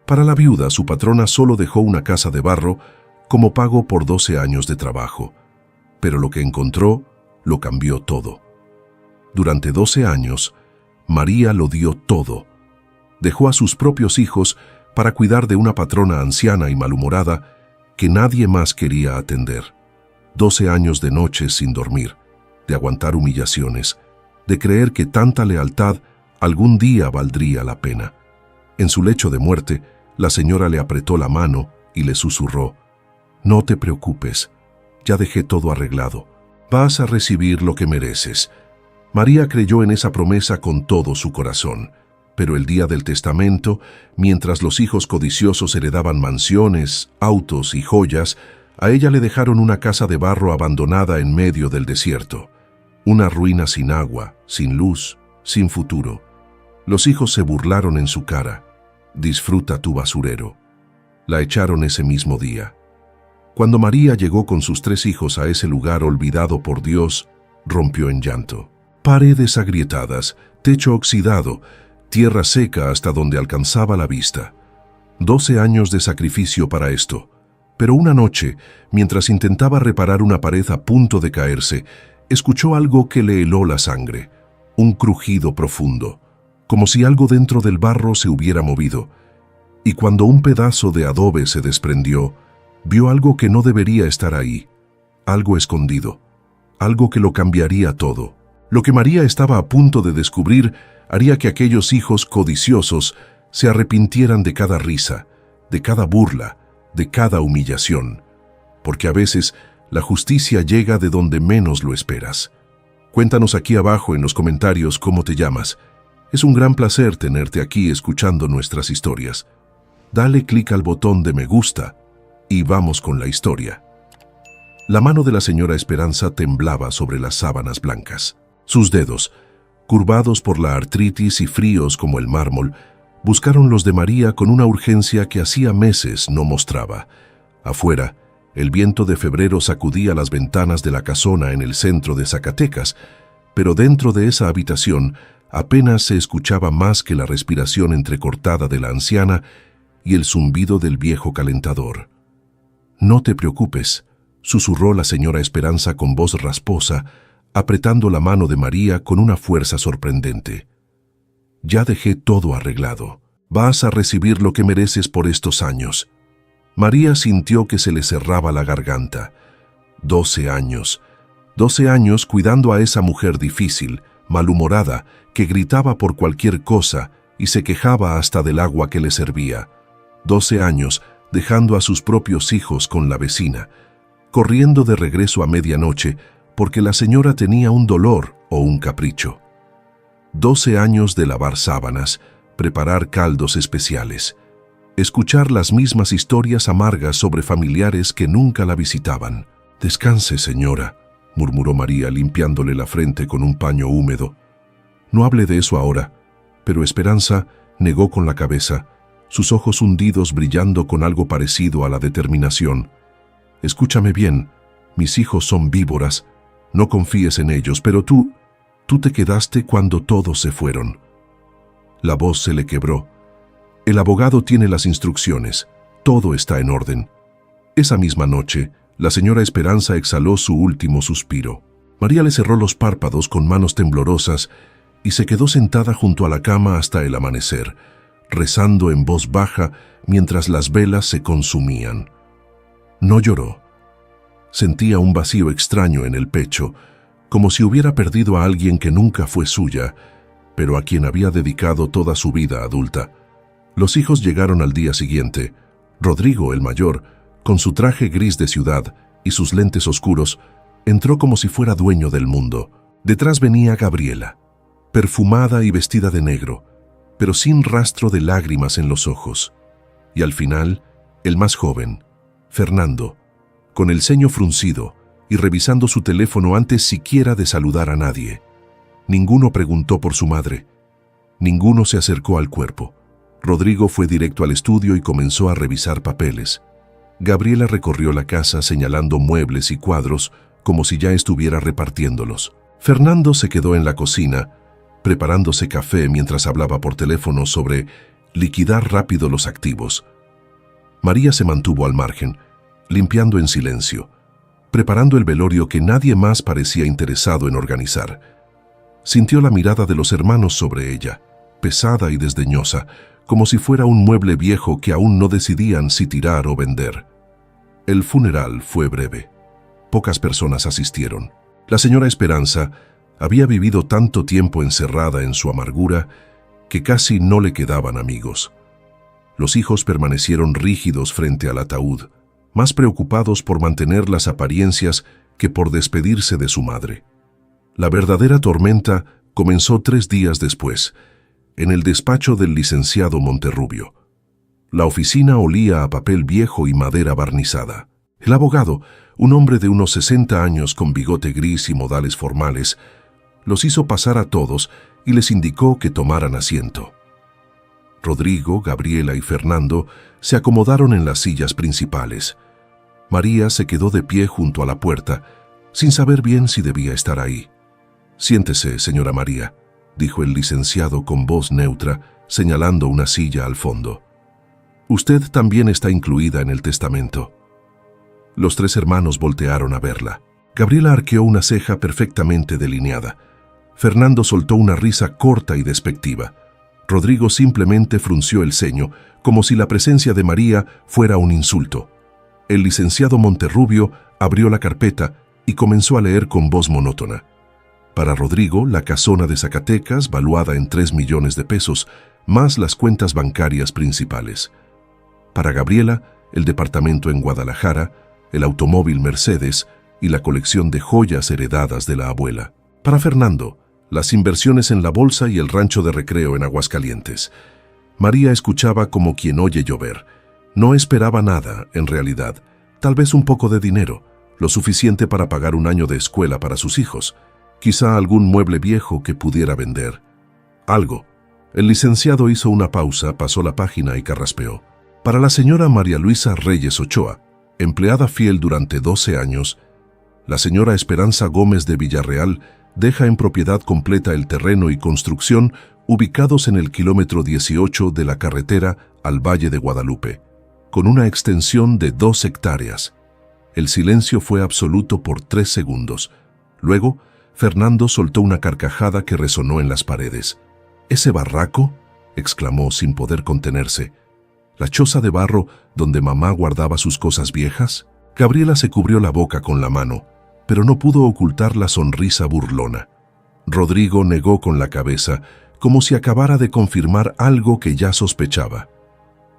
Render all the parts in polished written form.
Para la viuda, su patrona solo dejó una casa de barro como pago por 12 años de trabajo. Pero lo que encontró lo cambió todo. Durante 12 años, María lo dio todo. Dejó a sus propios hijos para cuidar de una patrona anciana y malhumorada que nadie más quería atender. 12 años de noches sin dormir, de aguantar humillaciones, de creer que tanta lealtad algún día valdría la pena. En su lecho de muerte, la señora le apretó la mano y le susurró: «No te preocupes, ya dejé todo arreglado. Vas a recibir lo que mereces». María creyó en esa promesa con todo su corazón, pero el día del testamento, mientras los hijos codiciosos heredaban mansiones, autos y joyas, a ella le dejaron una casa de barro abandonada en medio del desierto, una ruina sin agua, sin luz, sin futuro. Los hijos se burlaron en su cara: «Disfruta tu basurero». La echaron ese mismo día. Cuando María llegó con sus 3 hijos a ese lugar olvidado por Dios, rompió en llanto. Paredes agrietadas, techo oxidado, tierra seca hasta donde alcanzaba la vista. 12 años de sacrificio para esto. Pero una noche, mientras intentaba reparar una pared a punto de caerse, escuchó algo que le heló la sangre. Un crujido profundo, como si algo dentro del barro se hubiera movido. Y cuando un pedazo de adobe se desprendió, vio algo que no debería estar ahí, algo escondido, algo que lo cambiaría todo. Lo que María estaba a punto de descubrir haría que aquellos hijos codiciosos se arrepintieran de cada risa, de cada burla, de cada humillación, porque a veces la justicia llega de donde menos lo esperas. Cuéntanos aquí abajo en los comentarios cómo te llamas. Es un gran placer tenerte aquí escuchando nuestras historias. Dale clic al botón de me gusta y vamos con la historia. La mano de la señora Esperanza temblaba sobre las sábanas blancas. Sus dedos, curvados por la artritis y fríos como el mármol, buscaron los de María con una urgencia que hacía meses no mostraba. Afuera, el viento de febrero sacudía las ventanas de la casona en el centro de Zacatecas, pero dentro de esa habitación apenas se escuchaba más que la respiración entrecortada de la anciana y el zumbido del viejo calentador. «No te preocupes», susurró la señora Esperanza con voz rasposa, apretando la mano de María con una fuerza sorprendente. «Ya dejé todo arreglado. Vas a recibir lo que mereces por estos años». María sintió que se le cerraba la garganta. 12 años. 12 años cuidando a esa mujer difícil, malhumorada, que gritaba por cualquier cosa y se quejaba hasta del agua que le servía. 12 años dejando a sus propios hijos con la vecina, corriendo de regreso a medianoche porque la señora tenía un dolor o un capricho. 12 años de lavar sábanas, preparar caldos especiales, escuchar las mismas historias amargas sobre familiares que nunca la visitaban. «Descanse, señora», murmuró María limpiándole la frente con un paño húmedo. «No hable de eso ahora». Pero Esperanza negó con la cabeza, sus ojos hundidos brillando con algo parecido a la determinación. «Escúchame bien, mis hijos son víboras, no confíes en ellos, pero tú te quedaste cuando todos se fueron». La voz se le quebró. «El abogado tiene las instrucciones, todo está en orden». Esa misma noche, la señora Esperanza exhaló su último suspiro. María le cerró los párpados con manos temblorosas y se quedó sentada junto a la cama hasta el amanecer, rezando en voz baja mientras las velas se consumían. No lloró. Sentía un vacío extraño en el pecho, como si hubiera perdido a alguien que nunca fue suya, pero a quien había dedicado toda su vida adulta. Los hijos llegaron al día siguiente. Rodrigo, el mayor, con su traje gris de ciudad y sus lentes oscuros, entró como si fuera dueño del mundo. Detrás venía Gabriela, perfumada y vestida de negro, pero sin rastro de lágrimas en los ojos. Y al final, el más joven, Fernando, con el ceño fruncido y revisando su teléfono antes siquiera de saludar a nadie. Ninguno preguntó por su madre. Ninguno se acercó al cuerpo. Rodrigo fue directo al estudio y comenzó a revisar papeles. Gabriela recorrió la casa señalando muebles y cuadros como si ya estuviera repartiéndolos. Fernando se quedó en la cocina, preparándose café mientras hablaba por teléfono sobre liquidar rápido los activos. María se mantuvo al margen, limpiando en silencio, preparando el velorio que nadie más parecía interesado en organizar. Sintió la mirada de los hermanos sobre ella, pesada y desdeñosa, como si fuera un mueble viejo que aún no decidían si tirar o vender. El funeral fue breve. Pocas personas asistieron. La señora Esperanza había vivido tanto tiempo encerrada en su amargura que casi no le quedaban amigos. Los hijos permanecieron rígidos frente al ataúd, más preocupados por mantener las apariencias que por despedirse de su madre. La verdadera tormenta comenzó 3 días después, en el despacho del licenciado Monterrubio. La oficina olía a papel viejo y madera barnizada. El abogado, un hombre de unos 60 años con bigote gris y modales formales, los hizo pasar a todos y les indicó que tomaran asiento. Rodrigo, Gabriela y Fernando se acomodaron en las sillas principales. María se quedó de pie junto a la puerta, sin saber bien si debía estar ahí. «Siéntese, señora María», dijo el licenciado con voz neutra, señalando una silla al fondo. «Usted también está incluida en el testamento». Los 3 hermanos voltearon a verla. Gabriela arqueó una ceja perfectamente delineada. Fernando soltó una risa corta y despectiva. Rodrigo simplemente frunció el ceño, como si la presencia de María fuera un insulto. El licenciado Monterrubio abrió la carpeta y comenzó a leer con voz monótona. Para Rodrigo, la casona de Zacatecas, valuada en 3 millones de pesos, más las cuentas bancarias principales. Para Gabriela, el departamento en Guadalajara, el automóvil Mercedes y la colección de joyas heredadas de la abuela. Para Fernando, las inversiones en la bolsa y el rancho de recreo en Aguascalientes. María escuchaba como quien oye llover. No esperaba nada, en realidad. Tal vez un poco de dinero, lo suficiente para pagar un año de escuela para sus hijos. Quizá algún mueble viejo que pudiera vender. Algo. El licenciado hizo una pausa, pasó la página y carraspeó. Para la señora María Luisa Reyes Ochoa, empleada fiel durante 12 años, la señora Esperanza Gómez de Villarreal deja en propiedad completa el terreno y construcción ubicados en el kilómetro 18 de la carretera al Valle de Guadalupe, con una extensión de 2 hectáreas. El silencio fue absoluto por 3 segundos. Luego, Fernando soltó una carcajada que resonó en las paredes. «¿Ese barraco?», exclamó sin poder contenerse. «¿La choza de barro donde mamá guardaba sus cosas viejas?». Gabriela se cubrió la boca con la mano, pero no pudo ocultar la sonrisa burlona. Rodrigo negó con la cabeza, como si acabara de confirmar algo que ya sospechaba.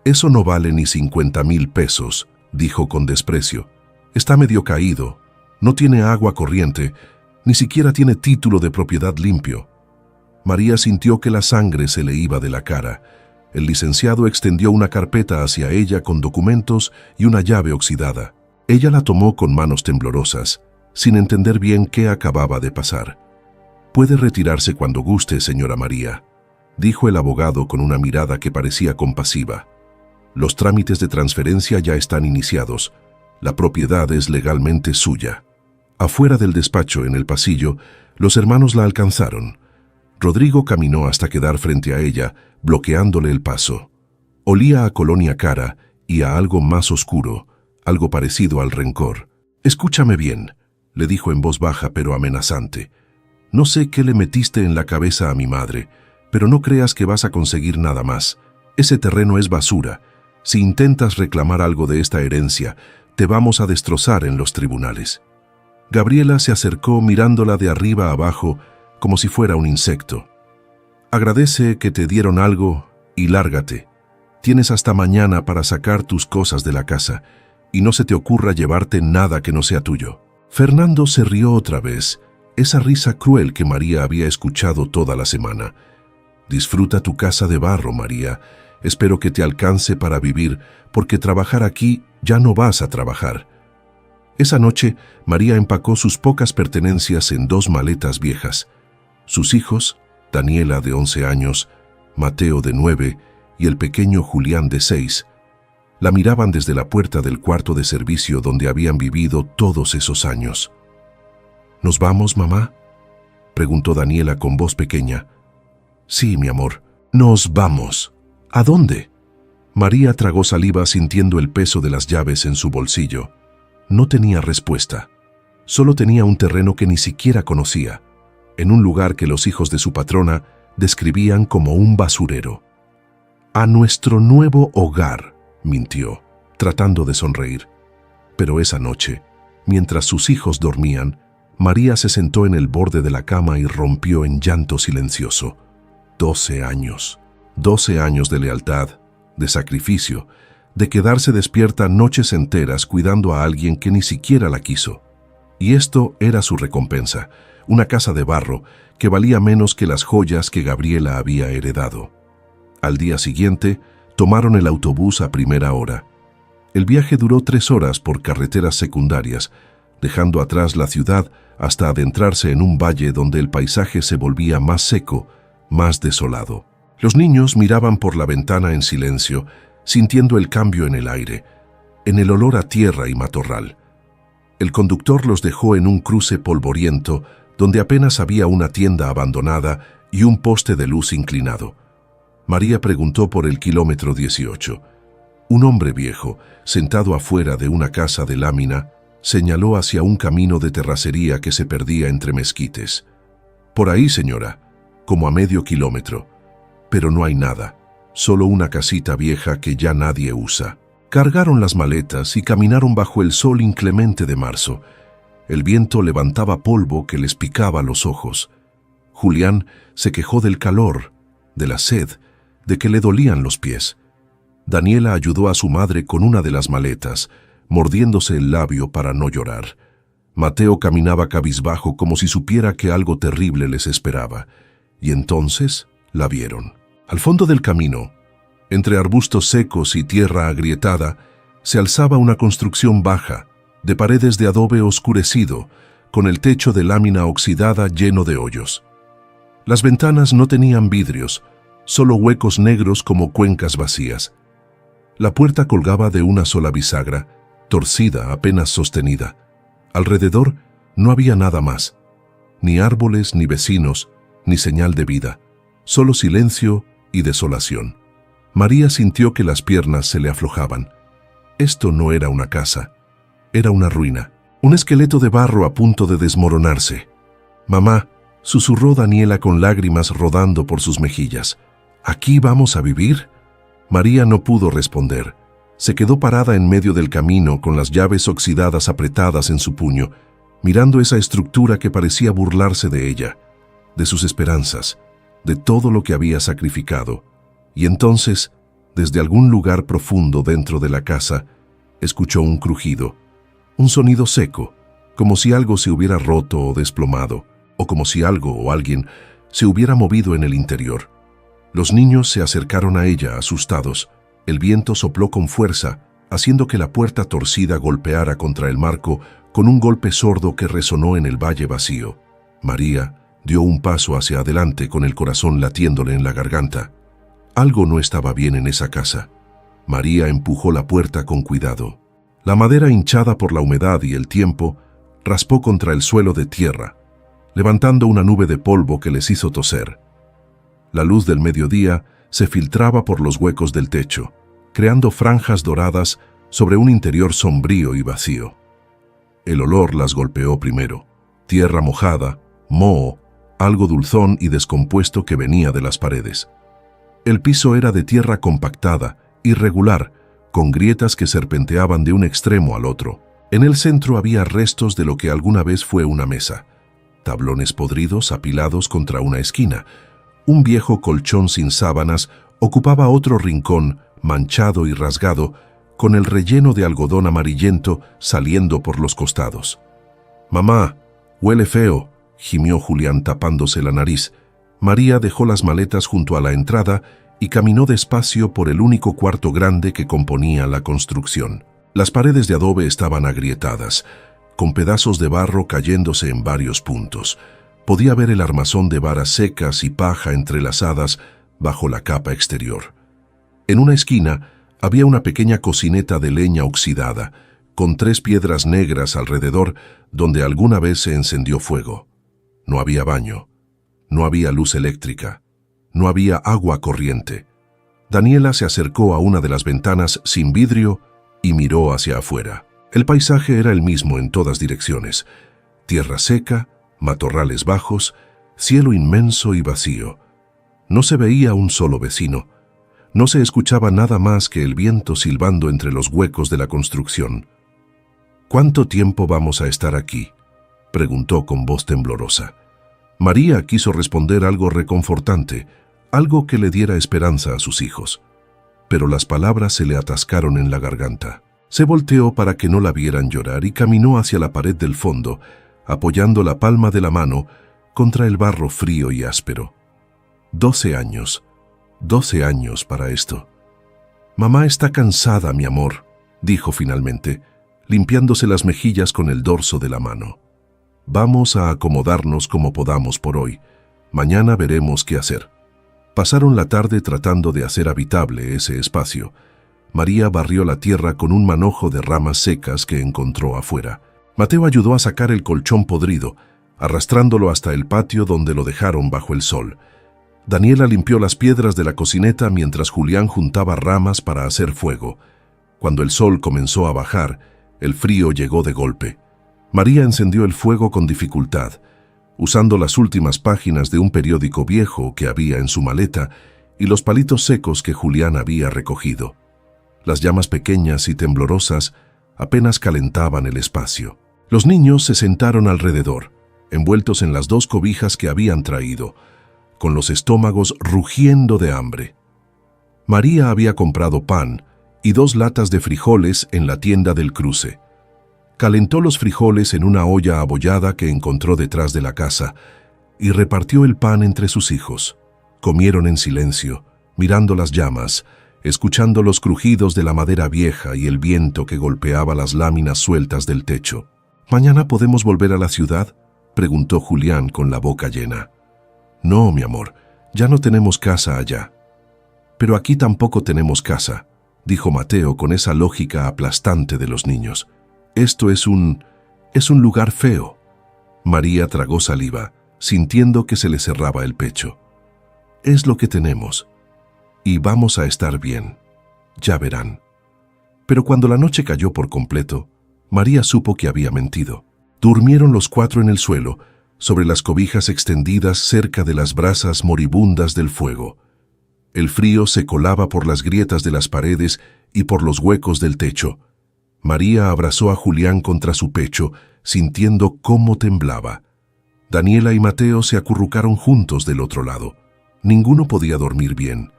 «Eso no vale ni 50,000 pesos», dijo con desprecio. «Está medio caído, no tiene agua corriente, ni siquiera tiene título de propiedad limpio». María sintió que la sangre se le iba de la cara. El licenciado extendió una carpeta hacia ella con documentos y una llave oxidada. Ella la tomó con manos temblorosas, sin entender bien qué acababa de pasar. «Puede retirarse cuando guste, señora María», dijo el abogado con una mirada que parecía compasiva. «Los trámites de transferencia ya están iniciados. La propiedad es legalmente suya». Afuera del despacho, en el pasillo, los hermanos la alcanzaron. Rodrigo caminó hasta quedar frente a ella, bloqueándole el paso. Olía a colonia cara y a algo más oscuro, algo parecido al rencor. «Escúchame bien», le dijo en voz baja pero amenazante. «No sé qué le metiste en la cabeza a mi madre, pero no creas que vas a conseguir nada más. Ese terreno es basura. Si intentas reclamar algo de esta herencia, te vamos a destrozar en los tribunales». Gabriela se acercó mirándola de arriba a abajo como si fuera un insecto. «Agradece que te dieron algo y lárgate. Tienes hasta mañana para sacar tus cosas de la casa y no se te ocurra llevarte nada que no sea tuyo». Fernando se rió otra vez, esa risa cruel que María había escuchado toda la semana. «Disfruta tu casa de barro, María. Espero que te alcance para vivir, porque trabajar aquí ya no vas a trabajar». Esa noche, María empacó sus pocas pertenencias en 2 maletas viejas. Sus hijos, Daniela de 11 años, Mateo de 9 y el pequeño Julián de 6, la miraban desde la puerta del cuarto de servicio donde habían vivido todos esos años. «¿Nos vamos, mamá?», preguntó Daniela con voz pequeña. «Sí, mi amor, nos vamos», ¿A dónde? María tragó saliva sintiendo el peso de las llaves en su bolsillo. No tenía respuesta. Solo tenía un terreno que ni siquiera conocía, en un lugar que los hijos de su patrona describían como un basurero. «A nuestro nuevo hogar», mintió, tratando de sonreír. Pero esa noche, mientras sus hijos dormían, María se sentó en el borde de la cama y rompió en llanto silencioso. 12 años. 12 años de lealtad, de sacrificio, de quedarse despierta noches enteras cuidando a alguien que ni siquiera la quiso. Y esto era su recompensa, una casa de barro que valía menos que las joyas que Gabriela había heredado. Al día siguiente, tomaron el autobús a primera hora. El viaje duró 3 horas por carreteras secundarias, dejando atrás la ciudad hasta adentrarse en un valle donde el paisaje se volvía más seco, más desolado. Los niños miraban por la ventana en silencio, sintiendo el cambio en el aire, en el olor a tierra y matorral. El conductor los dejó en un cruce polvoriento donde apenas había una tienda abandonada y un poste de luz inclinado. María preguntó por el kilómetro 18. Un hombre viejo, sentado afuera de una casa de lámina, señaló hacia un camino de terracería que se perdía entre mezquites. «Por ahí, señora, como a medio kilómetro. Pero no hay nada, solo una casita vieja que ya nadie usa». Cargaron las maletas y caminaron bajo el sol inclemente de marzo. El viento levantaba polvo que les picaba los ojos. Julián se quejó del calor, de la sed, de que le dolían los pies. Daniela ayudó a su madre con una de las maletas, mordiéndose el labio para no llorar. Mateo caminaba cabizbajo como si supiera que algo terrible les esperaba. Y entonces la vieron. Al fondo del camino, entre arbustos secos y tierra agrietada, se alzaba una construcción baja, de paredes de adobe oscurecido, con el techo de lámina oxidada lleno de hoyos. Las ventanas no tenían vidrios, solo huecos negros como cuencas vacías. La puerta colgaba de una sola bisagra, torcida, apenas sostenida. Alrededor no había nada más, ni árboles, ni vecinos, ni señal de vida, solo silencio y desolación. María sintió que las piernas se le aflojaban. Esto no era una casa, era una ruina, un esqueleto de barro a punto de desmoronarse. «Mamá», susurró Daniela con lágrimas rodando por sus mejillas. «¿Aquí vamos a vivir?» María no pudo responder. Se quedó parada en medio del camino con las llaves oxidadas apretadas en su puño, mirando esa estructura que parecía burlarse de ella, de sus esperanzas, de todo lo que había sacrificado. Y entonces, desde algún lugar profundo dentro de la casa, escuchó un crujido, un sonido seco, como si algo se hubiera roto o desplomado, o como si algo o alguien se hubiera movido en el interior. Los niños se acercaron a ella, asustados. El viento sopló con fuerza, haciendo que la puerta torcida golpeara contra el marco con un golpe sordo que resonó en el valle vacío. María dio un paso hacia adelante con el corazón latiéndole en la garganta. Algo no estaba bien en esa casa. María empujó la puerta con cuidado. La madera hinchada por la humedad y el tiempo raspó contra el suelo de tierra, levantando una nube de polvo que les hizo toser. La luz del mediodía se filtraba por los huecos del techo, creando franjas doradas sobre un interior sombrío y vacío. El olor las golpeó primero. Tierra mojada, moho, algo dulzón y descompuesto que venía de las paredes. El piso era de tierra compactada, irregular, con grietas que serpenteaban de un extremo al otro. En el centro había restos de lo que alguna vez fue una mesa. Tablones podridos apilados contra una esquina. Un viejo colchón sin sábanas ocupaba otro rincón, manchado y rasgado, con el relleno de algodón amarillento saliendo por los costados. «Mamá, huele feo», gimió Julián tapándose la nariz. María dejó las maletas junto a la entrada y caminó despacio por el único cuarto grande que componía la construcción. Las paredes de adobe estaban agrietadas, con pedazos de barro cayéndose en varios puntos. Podía ver el armazón de varas secas y paja entrelazadas bajo la capa exterior. En una esquina había una pequeña cocineta de leña oxidada, con 3 piedras negras alrededor donde alguna vez se encendió fuego. No había baño, no había luz eléctrica, no había agua corriente. Daniela se acercó a una de las ventanas sin vidrio y miró hacia afuera. El paisaje era el mismo en todas direcciones. Tierra seca, matorrales bajos, cielo inmenso y vacío. No se veía un solo vecino. No se escuchaba nada más que el viento silbando entre los huecos de la construcción. «¿Cuánto tiempo vamos a estar aquí?», preguntó con voz temblorosa. María quiso responder algo reconfortante, algo que le diera esperanza a sus hijos. Pero las palabras se le atascaron en la garganta. Se volteó para que no la vieran llorar y caminó hacia la pared del fondo, apoyando la palma de la mano contra el barro frío y áspero. 12 años para esto. «Mamá está cansada, mi amor», dijo finalmente, limpiándose las mejillas con el dorso de la mano. «Vamos a acomodarnos como podamos por hoy. Mañana veremos qué hacer». Pasaron la tarde tratando de hacer habitable ese espacio. María barrió la tierra con un manojo de ramas secas que encontró afuera. Mateo ayudó a sacar el colchón podrido, arrastrándolo hasta el patio donde lo dejaron bajo el sol. Daniela limpió las piedras de la cocineta mientras Julián juntaba ramas para hacer fuego. Cuando el sol comenzó a bajar, el frío llegó de golpe. María encendió el fuego con dificultad, usando las últimas páginas de un periódico viejo que había en su maleta y los palitos secos que Julián había recogido. Las llamas pequeñas y temblorosas apenas calentaban el espacio. Los niños se sentaron alrededor, envueltos en las 2 cobijas que habían traído, con los estómagos rugiendo de hambre. María había comprado pan y 2 latas de frijoles en la tienda del cruce. Calentó los frijoles en una olla abollada que encontró detrás de la casa y repartió el pan entre sus hijos. Comieron en silencio, mirando las llamas, escuchando los crujidos de la madera vieja y el viento que golpeaba las láminas sueltas del techo. «¿Mañana podemos volver a la ciudad?», preguntó Julián con la boca llena. «No, mi amor, ya no tenemos casa allá». «Pero aquí tampoco tenemos casa», dijo Mateo con esa lógica aplastante de los niños. «Esto es un lugar feo». María tragó saliva, sintiendo que se le cerraba el pecho. «Es lo que tenemos. Y vamos a estar bien. Ya verán». Pero cuando la noche cayó por completo, María supo que había mentido. Durmieron los 4 en el suelo, sobre las cobijas extendidas cerca de las brasas moribundas del fuego. El frío se colaba por las grietas de las paredes y por los huecos del techo. María abrazó a Julián contra su pecho, sintiendo cómo temblaba. Daniela y Mateo se acurrucaron juntos del otro lado. Ninguno podía dormir bien.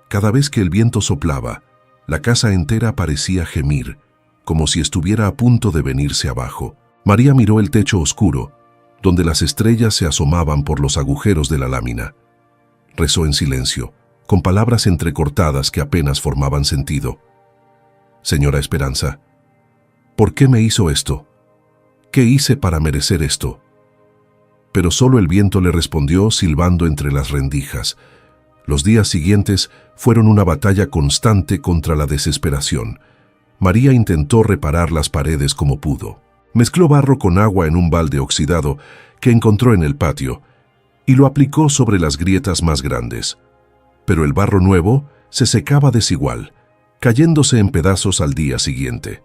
Cada vez que el viento soplaba, la casa entera parecía gemir, como si estuviera a punto de venirse abajo. María miró el techo oscuro, donde las estrellas se asomaban por los agujeros de la lámina. Rezó en silencio, con palabras entrecortadas que apenas formaban sentido. «Señora Esperanza, ¿por qué me hizo esto? ¿Qué hice para merecer esto?». Pero solo el viento le respondió silbando entre las rendijas. Los días siguientes fueron una batalla constante contra la desesperación. María intentó reparar las paredes como pudo. Mezcló barro con agua en un balde oxidado que encontró en el patio y lo aplicó sobre las grietas más grandes. Pero el barro nuevo se secaba desigual, cayéndose en pedazos al día siguiente.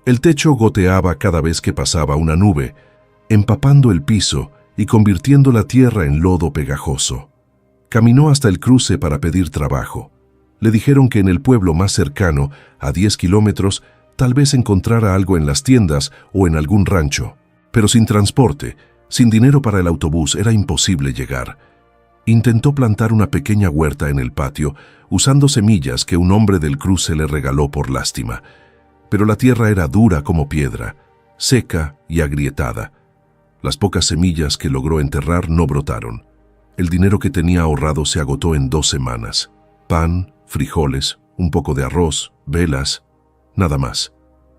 El techo goteaba cada vez que pasaba una nube, empapando el piso y convirtiendo la tierra en lodo pegajoso. Caminó hasta el cruce para pedir trabajo. Le dijeron que en el pueblo más cercano, a 10 kilómetros, tal vez encontrara algo en las tiendas o en algún rancho. Pero sin transporte, sin dinero para el autobús, era imposible llegar. Intentó plantar una pequeña huerta en el patio, usando semillas que un hombre del cruce le regaló por lástima. Pero la tierra era dura como piedra, seca y agrietada. Las pocas semillas que logró enterrar no brotaron. El dinero que tenía ahorrado se agotó en 2 semanas. Pan, frijoles, un poco de arroz, velas, nada más.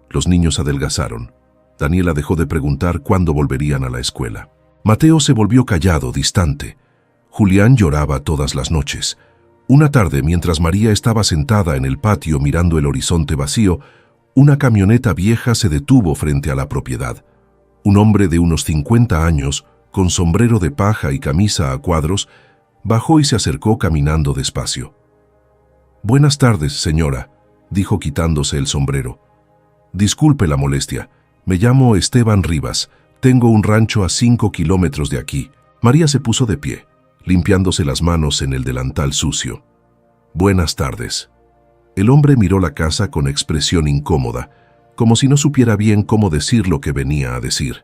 Los niños adelgazaron. Daniela dejó de preguntar cuándo volverían a la escuela. Mateo se volvió callado, distante. Julián lloraba todas las noches. Una tarde, mientras María estaba sentada en el patio mirando el horizonte vacío, una camioneta vieja se detuvo frente a la propiedad. Un hombre de unos 50 años, con sombrero de paja y camisa a cuadros, bajó y se acercó caminando despacio. Buenas tardes, señora, dijo quitándose el sombrero. Disculpe la molestia. Me llamo Esteban Rivas. Tengo un rancho a 5 kilómetros de aquí. María se puso de pie, limpiándose las manos en el delantal sucio. Buenas tardes. El hombre miró la casa con expresión incómoda, como si no supiera bien cómo decir lo que venía a decir.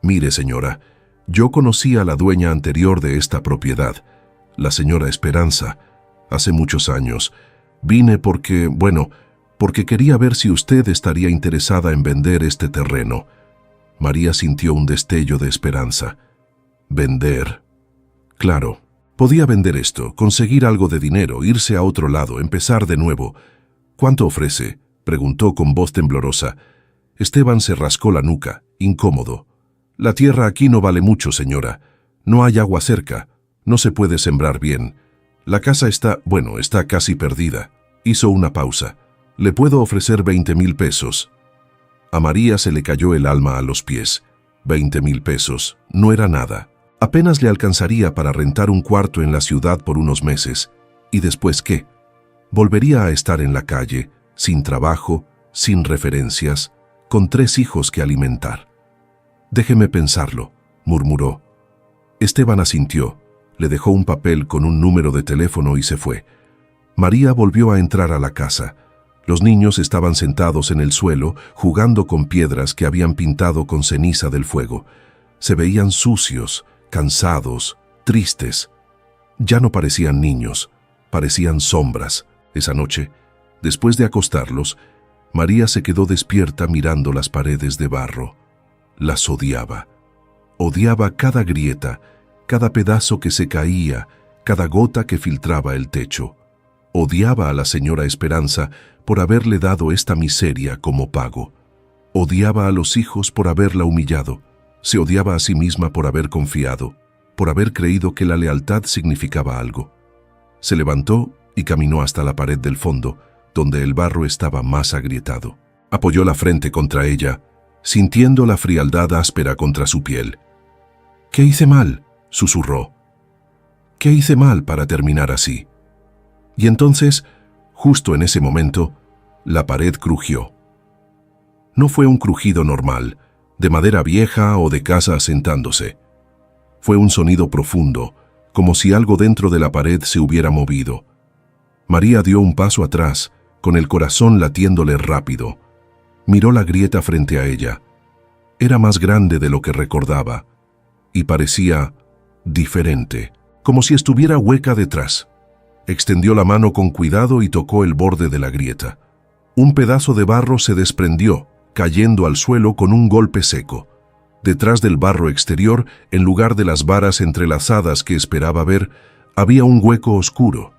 Mire, señora, yo conocí a la dueña anterior de esta propiedad, la señora Esperanza, hace muchos años. Vine porque quería ver si usted estaría interesada en vender este terreno. María sintió un destello de esperanza. ¿Vender? Claro, podía vender esto, conseguir algo de dinero, irse a otro lado, empezar de nuevo. ¿Cuánto ofrece?, preguntó con voz temblorosa. Esteban se rascó la nuca, incómodo. La tierra aquí no vale mucho, señora. No hay agua cerca. No se puede sembrar bien. La casa está casi perdida. Hizo una pausa. Le puedo ofrecer 20,000 pesos. A María se le cayó el alma a los pies. 20,000 pesos. No era nada. Apenas le alcanzaría para rentar un cuarto en la ciudad por unos meses. ¿Y después qué? Volvería a estar en la calle, sin trabajo, sin referencias, con 3 hijos que alimentar. Déjeme pensarlo, murmuró. Esteban asintió, le dejó un papel con un número de teléfono y se fue. María volvió a entrar a la casa. Los niños estaban sentados en el suelo, jugando con piedras que habían pintado con ceniza del fuego. Se veían sucios, cansados, tristes. Ya no parecían niños, parecían sombras. Esa noche, después de acostarlos, María se quedó despierta mirando las paredes de barro. Las odiaba. Odiaba cada grieta, cada pedazo que se caía, cada gota que filtraba el techo. Odiaba a la señora Esperanza por haberle dado esta miseria como pago. Odiaba a los hijos por haberla humillado. Se odiaba a sí misma por haber confiado, por haber creído que la lealtad significaba algo. Se levantó y caminó hasta la pared del fondo, donde el barro estaba más agrietado. Apoyó la frente contra ella, sintiendo la frialdad áspera contra su piel. «¿Qué hice mal?», susurró. «¿Qué hice mal para terminar así?». Y entonces, justo en ese momento, la pared crujió. No fue un crujido normal, de madera vieja o de casa asentándose. Fue un sonido profundo, como si algo dentro de la pared se hubiera movido. María dio un paso atrás, con el corazón latiéndole rápido. Miró la grieta frente a ella. Era más grande de lo que recordaba, y parecía diferente, como si estuviera hueca detrás. Extendió la mano con cuidado y tocó el borde de la grieta. Un pedazo de barro se desprendió, cayendo al suelo con un golpe seco. Detrás del barro exterior, en lugar de las varas entrelazadas que esperaba ver, había un hueco oscuro.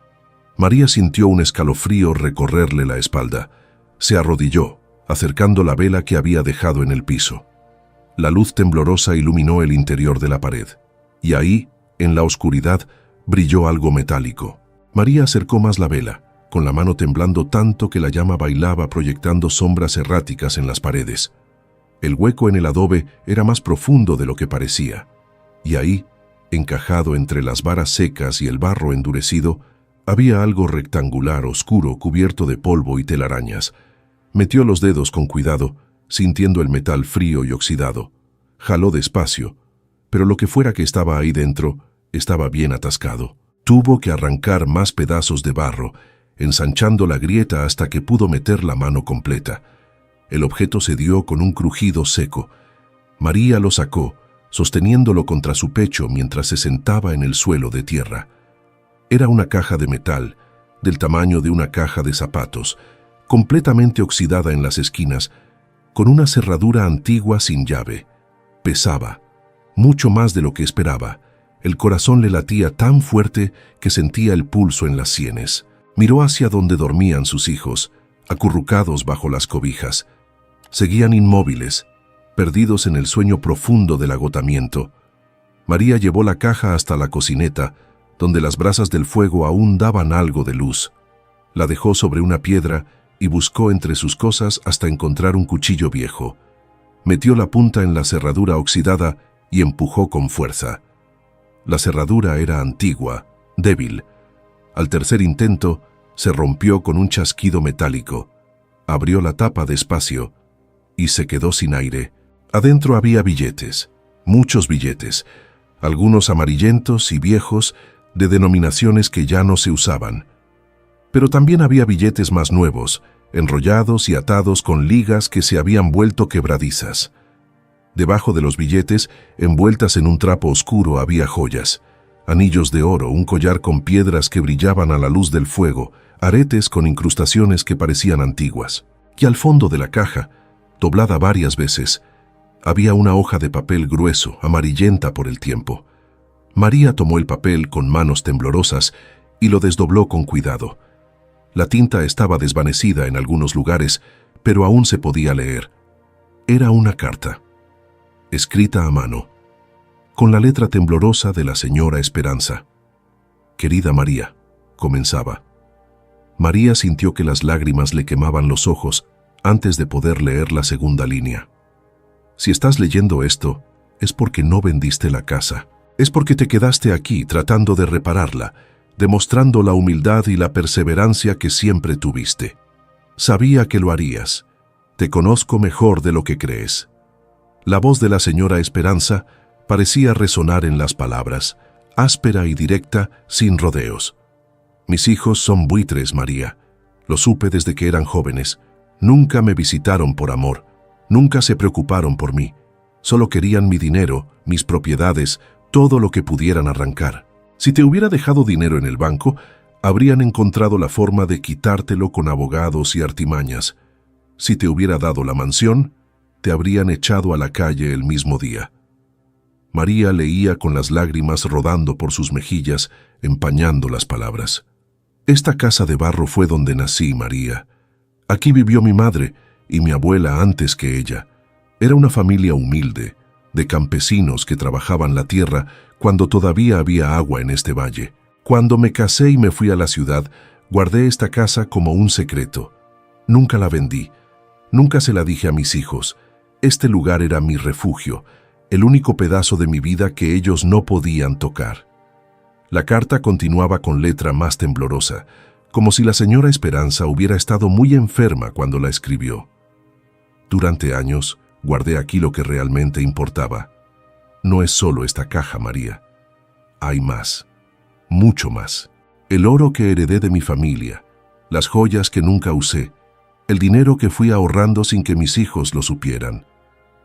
María sintió un escalofrío recorrerle la espalda. Se arrodilló, acercando la vela que había dejado en el piso. La luz temblorosa iluminó el interior de la pared, y ahí, en la oscuridad, brilló algo metálico. María acercó más la vela, con la mano temblando tanto que la llama bailaba proyectando sombras erráticas en las paredes. El hueco en el adobe era más profundo de lo que parecía, y ahí, encajado entre las varas secas y el barro endurecido, había algo rectangular oscuro cubierto de polvo y telarañas. Metió los dedos con cuidado, sintiendo el metal frío y oxidado. Jaló despacio, pero lo que fuera que estaba ahí dentro estaba bien atascado. Tuvo que arrancar más pedazos de barro, ensanchando la grieta hasta que pudo meter la mano completa. El objeto se dio con un crujido seco. María lo sacó, sosteniéndolo contra su pecho mientras se sentaba en el suelo de tierra. Era una caja de metal, del tamaño de una caja de zapatos, completamente oxidada en las esquinas, con una cerradura antigua sin llave. Pesaba, mucho más de lo que esperaba. El corazón le latía tan fuerte que sentía el pulso en las sienes. Miró hacia donde dormían sus hijos, acurrucados bajo las cobijas. Seguían inmóviles, perdidos en el sueño profundo del agotamiento. María llevó la caja hasta la cocineta, donde las brasas del fuego aún daban algo de luz. La dejó sobre una piedra y buscó entre sus cosas hasta encontrar un cuchillo viejo. Metió la punta en la cerradura oxidada y empujó con fuerza. La cerradura era antigua, débil. Al tercer intento, se rompió con un chasquido metálico. Abrió la tapa despacio y se quedó sin aire. Adentro había billetes, muchos billetes, algunos amarillentos y viejos, de denominaciones que ya no se usaban. Pero también había billetes más nuevos, enrollados y atados con ligas que se habían vuelto quebradizas. Debajo de los billetes, envueltas en un trapo oscuro, había joyas, anillos de oro, un collar con piedras que brillaban a la luz del fuego, aretes con incrustaciones que parecían antiguas. Y al fondo de la caja, doblada varias veces, había una hoja de papel grueso, amarillenta por el tiempo. María tomó el papel con manos temblorosas y lo desdobló con cuidado. La tinta estaba desvanecida en algunos lugares, pero aún se podía leer. Era una carta, escrita a mano, con la letra temblorosa de la señora Esperanza. «Querida María», comenzaba. María sintió que las lágrimas le quemaban los ojos antes de poder leer la segunda línea. «Si estás leyendo esto, es porque no vendiste la casa. Es porque te quedaste aquí tratando de repararla, demostrando la humildad y la perseverancia que siempre tuviste. Sabía que lo harías. Te conozco mejor de lo que crees». La voz de la señora Esperanza parecía resonar en las palabras, áspera y directa, sin rodeos. «Mis hijos son buitres, María. Lo supe desde que eran jóvenes. Nunca me visitaron por amor. Nunca se preocuparon por mí. Solo querían mi dinero, mis propiedades, todo lo que pudieran arrancar. Si te hubiera dejado dinero en el banco, habrían encontrado la forma de quitártelo con abogados y artimañas. Si te hubiera dado la mansión, te habrían echado a la calle el mismo día». María leía con las lágrimas rodando por sus mejillas, empañando las palabras. «Esta casa de barro fue donde nací, María. Aquí vivió mi madre y mi abuela antes que ella. Era una familia humilde, de campesinos que trabajaban la tierra cuando todavía había agua en este valle. Cuando me casé y me fui a la ciudad, guardé esta casa como un secreto. Nunca la vendí, nunca se la dije a mis hijos. Este lugar era mi refugio, el único pedazo de mi vida que ellos no podían tocar». La carta continuaba con letra más temblorosa, como si la señora Esperanza hubiera estado muy enferma cuando la escribió. «Durante años guardé aquí lo que realmente importaba. No es solo esta caja, María. Hay más, mucho más. El oro que heredé de mi familia, las joyas que nunca usé, el dinero que fui ahorrando sin que mis hijos lo supieran.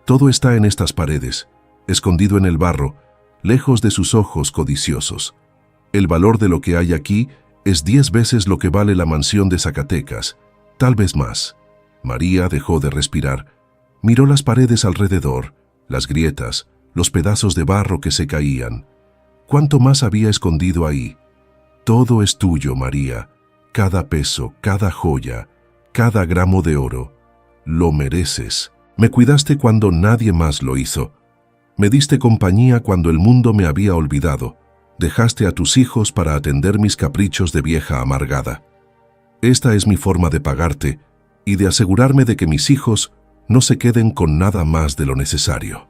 Todo está en estas paredes, escondido en el barro, lejos de sus ojos codiciosos. El valor de lo que hay aquí es 10 veces lo que vale la mansión de Zacatecas, tal vez más». María dejó de respirar. Miró las paredes alrededor, las grietas, los pedazos de barro que se caían. ¿Cuánto más había escondido ahí? «Todo es tuyo, María. Cada peso, cada joya, cada gramo de oro. Lo mereces. Me cuidaste cuando nadie más lo hizo. Me diste compañía cuando el mundo me había olvidado. Dejaste a tus hijos para atender mis caprichos de vieja amargada. Esta es mi forma de pagarte y de asegurarme de que mis hijos no se queden con nada más de lo necesario».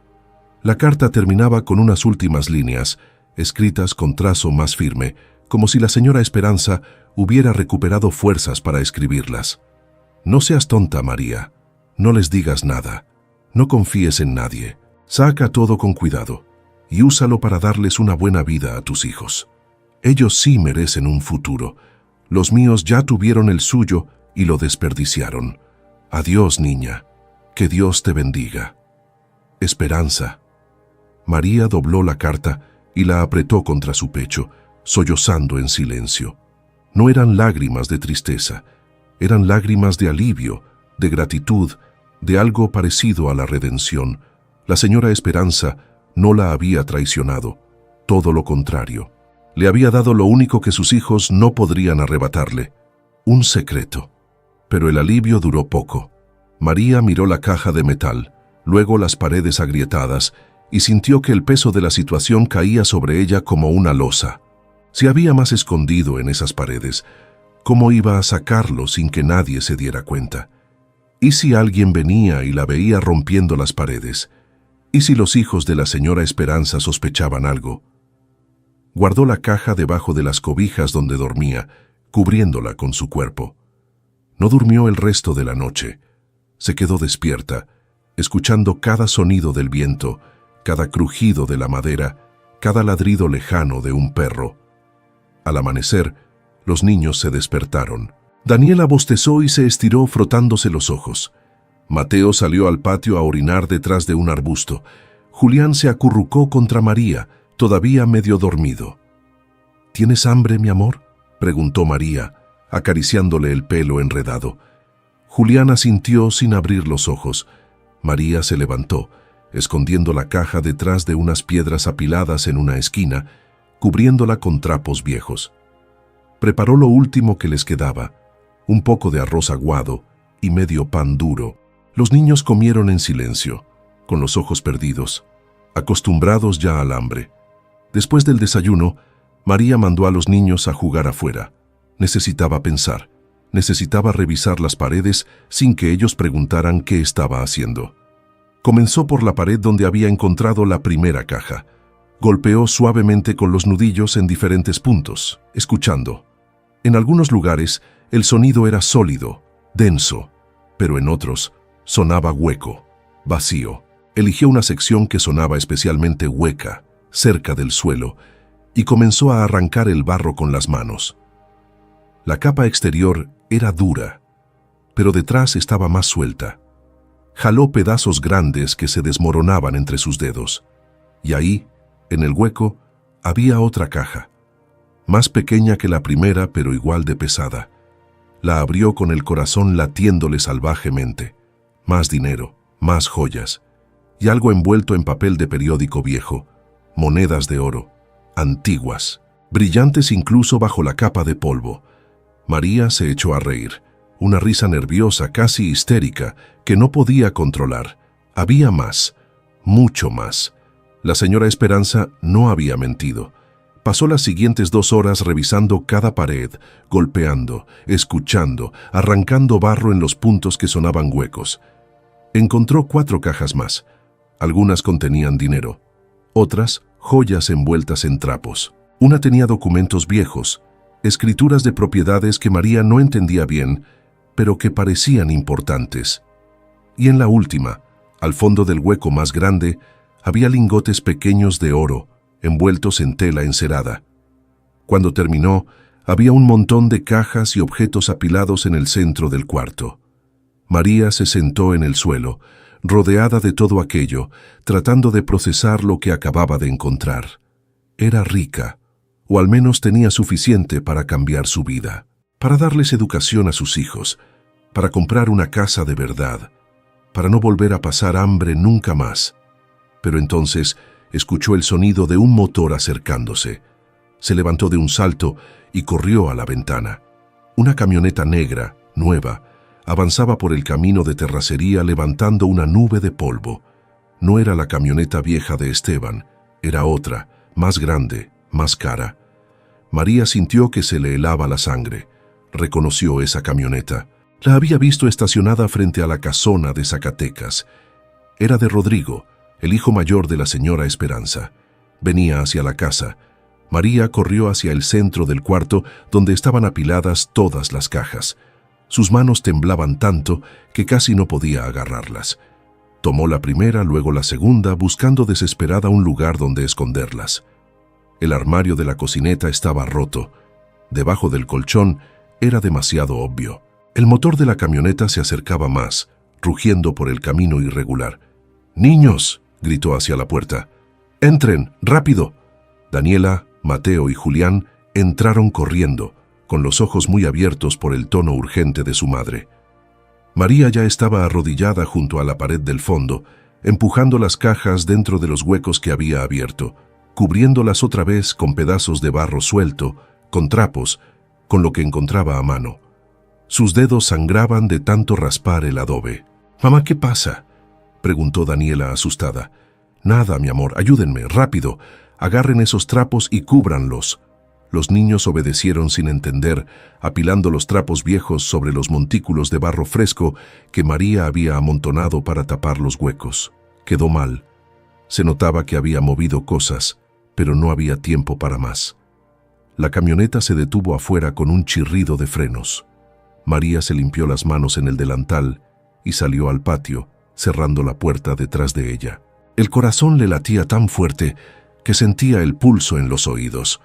La carta terminaba con unas últimas líneas, escritas con trazo más firme, como si la señora Esperanza hubiera recuperado fuerzas para escribirlas. «No seas tonta, María. No les digas nada. No confíes en nadie. Saca todo con cuidado y úsalo para darles una buena vida a tus hijos. Ellos sí merecen un futuro. Los míos ya tuvieron el suyo y lo desperdiciaron. Adiós, niña. Que Dios te bendiga. Esperanza». María dobló la carta y la apretó contra su pecho, sollozando en silencio. No eran lágrimas de tristeza, eran lágrimas de alivio, de gratitud, de algo parecido a la redención. La señora Esperanza no la había traicionado, todo lo contrario. Le había dado lo único que sus hijos no podrían arrebatarle, un secreto. Pero el alivio duró poco. María miró la caja de metal, luego las paredes agrietadas, y sintió que el peso de la situación caía sobre ella como una losa. Si había más escondido en esas paredes, ¿cómo iba a sacarlo sin que nadie se diera cuenta? ¿Y si alguien venía y la veía rompiendo las paredes? ¿Y si los hijos de la señora Esperanza sospechaban algo? Guardó la caja debajo de las cobijas donde dormía, cubriéndola con su cuerpo. No durmió el resto de la noche. Se quedó despierta, escuchando cada sonido del viento, cada crujido de la madera, cada ladrido lejano de un perro. Al amanecer, los niños se despertaron. Daniela bostezó y se estiró frotándose los ojos. Mateo salió al patio a orinar detrás de un arbusto. Julián se acurrucó contra María, todavía medio dormido. ¿Tienes hambre, mi amor?, preguntó María, acariciándole el pelo enredado. Julián asintió sin abrir los ojos. María se levantó, escondiendo la caja detrás de unas piedras apiladas en una esquina, cubriéndola con trapos viejos. Preparó lo último que les quedaba, un poco de arroz aguado y medio pan duro. Los niños comieron en silencio, con los ojos perdidos, acostumbrados ya al hambre. Después del desayuno, María mandó a los niños a jugar afuera. Necesitaba pensar, necesitaba revisar las paredes sin que ellos preguntaran qué estaba haciendo. Comenzó por la pared donde había encontrado la primera caja. Golpeó suavemente con los nudillos en diferentes puntos, escuchando. En algunos lugares, el sonido era sólido, denso, pero en otros sonaba hueco, vacío. Eligió una sección que sonaba especialmente hueca, cerca del suelo, y comenzó a arrancar el barro con las manos. La capa exterior era dura, pero detrás estaba más suelta. Jaló pedazos grandes que se desmoronaban entre sus dedos, y ahí, en el hueco, había otra caja, más pequeña que la primera pero igual de pesada. La abrió con el corazón latiéndole salvajemente. Más dinero, más joyas, y algo envuelto en papel de periódico viejo, monedas de oro, antiguas, brillantes incluso bajo la capa de polvo. María se echó a reír, una risa nerviosa, casi histérica, que no podía controlar. Había más, mucho más. La señora Esperanza no había mentido. Pasó las siguientes 2 horas revisando cada pared, golpeando, escuchando, arrancando barro en los puntos que sonaban huecos. Encontró 4 cajas más. Algunas contenían dinero, otras joyas envueltas en trapos. Una tenía documentos viejos, escrituras de propiedades que María no entendía bien, pero que parecían importantes. Y en la última, al fondo del hueco más grande, había lingotes pequeños de oro, envueltos en tela encerada. Cuando terminó, había un montón de cajas y objetos apilados en el centro del cuarto. María se sentó en el suelo, rodeada de todo aquello, tratando de procesar lo que acababa de encontrar. Era rica, o al menos tenía suficiente para cambiar su vida, para darles educación a sus hijos, para comprar una casa de verdad, para no volver a pasar hambre nunca más. Pero entonces escuchó el sonido de un motor acercándose. Se levantó de un salto y corrió a la ventana. Una camioneta negra, nueva, avanzaba por el camino de terracería levantando una nube de polvo. No era la camioneta vieja de Esteban, era otra, más grande, más cara. María sintió que se le helaba la sangre. Reconoció esa camioneta. La había visto estacionada frente a la casona de Zacatecas. Era de Rodrigo, el hijo mayor de la señora Esperanza. Venía hacia la casa. María corrió hacia el centro del cuarto donde estaban apiladas todas las cajas. Sus manos temblaban tanto que casi no podía agarrarlas. Tomó la primera, luego la segunda, buscando desesperada un lugar donde esconderlas. El armario de la cocineta estaba roto. Debajo del colchón era demasiado obvio. El motor de la camioneta se acercaba más, rugiendo por el camino irregular. «¡Niños!», gritó hacia la puerta. «¡Entren, rápido!». Daniela, Mateo y Julián entraron corriendo, con los ojos muy abiertos por el tono urgente de su madre. María ya estaba arrodillada junto a la pared del fondo, empujando las cajas dentro de los huecos que había abierto, cubriéndolas otra vez con pedazos de barro suelto, con trapos, con lo que encontraba a mano. Sus dedos sangraban de tanto raspar el adobe. «Mamá, ¿qué pasa?», preguntó Daniela asustada. «Nada, mi amor, ayúdenme, rápido. Agarren esos trapos y cúbranlos». Los niños obedecieron sin entender, apilando los trapos viejos sobre los montículos de barro fresco que María había amontonado para tapar los huecos. Quedó mal. Se notaba que había movido cosas, pero no había tiempo para más. La camioneta se detuvo afuera con un chirrido de frenos. María se limpió las manos en el delantal y salió al patio, cerrando la puerta detrás de ella. El corazón le latía tan fuerte que sentía el pulso en los oídos.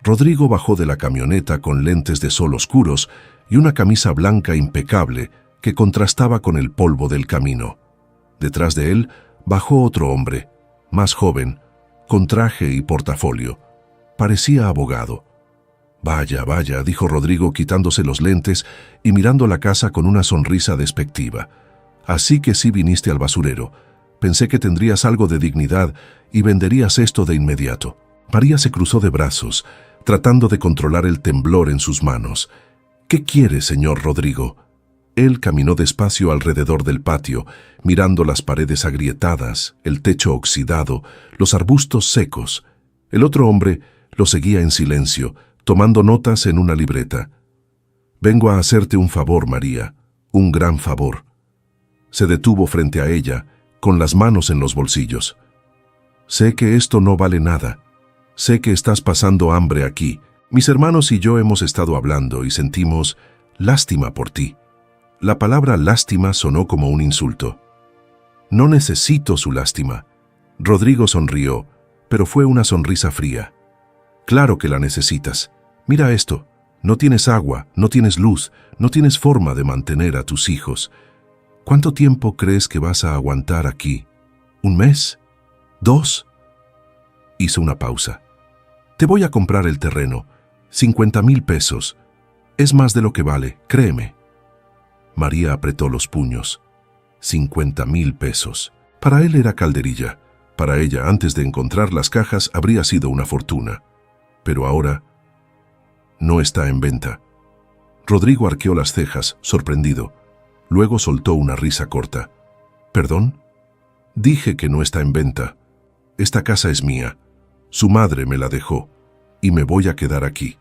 Rodrigo bajó de la camioneta con lentes de sol oscuros y una camisa blanca impecable que contrastaba con el polvo del camino. Detrás de él bajó otro hombre, más joven, con traje y portafolio. Parecía abogado. «Vaya, vaya», dijo Rodrigo quitándose los lentes y mirando la casa con una sonrisa despectiva. «Así que sí viniste al basurero. Pensé que tendrías algo de dignidad y venderías esto de inmediato». María se cruzó de brazos, tratando de controlar el temblor en sus manos. «¿Qué quiere, señor Rodrigo?». Él caminó despacio alrededor del patio, mirando las paredes agrietadas, el techo oxidado, los arbustos secos. El otro hombre lo seguía en silencio, tomando notas en una libreta. «Vengo a hacerte un favor, María, un gran favor». Se detuvo frente a ella, con las manos en los bolsillos. «Sé que esto no vale nada. Sé que estás pasando hambre aquí. Mis hermanos y yo hemos estado hablando y sentimos lástima por ti». La palabra lástima sonó como un insulto. «No necesito su lástima». Rodrigo sonrió, pero fue una sonrisa fría. «Claro que la necesitas. Mira esto. No tienes agua, no tienes luz, no tienes forma de mantener a tus hijos. ¿Cuánto tiempo crees que vas a aguantar aquí? ¿Un mes? ¿2? Hizo una pausa. «Te voy a comprar el terreno. 50,000 pesos. Es más de lo que vale, créeme». María apretó los puños. 50,000 pesos. Para él era calderilla. Para ella, antes de encontrar las cajas, habría sido una fortuna. Pero ahora no está en venta. Rodrigo arqueó las cejas, sorprendido. Luego soltó una risa corta. «¿Perdón? Dije que no está en venta. Esta casa es mía. Su madre me la dejó, y me voy a quedar aquí».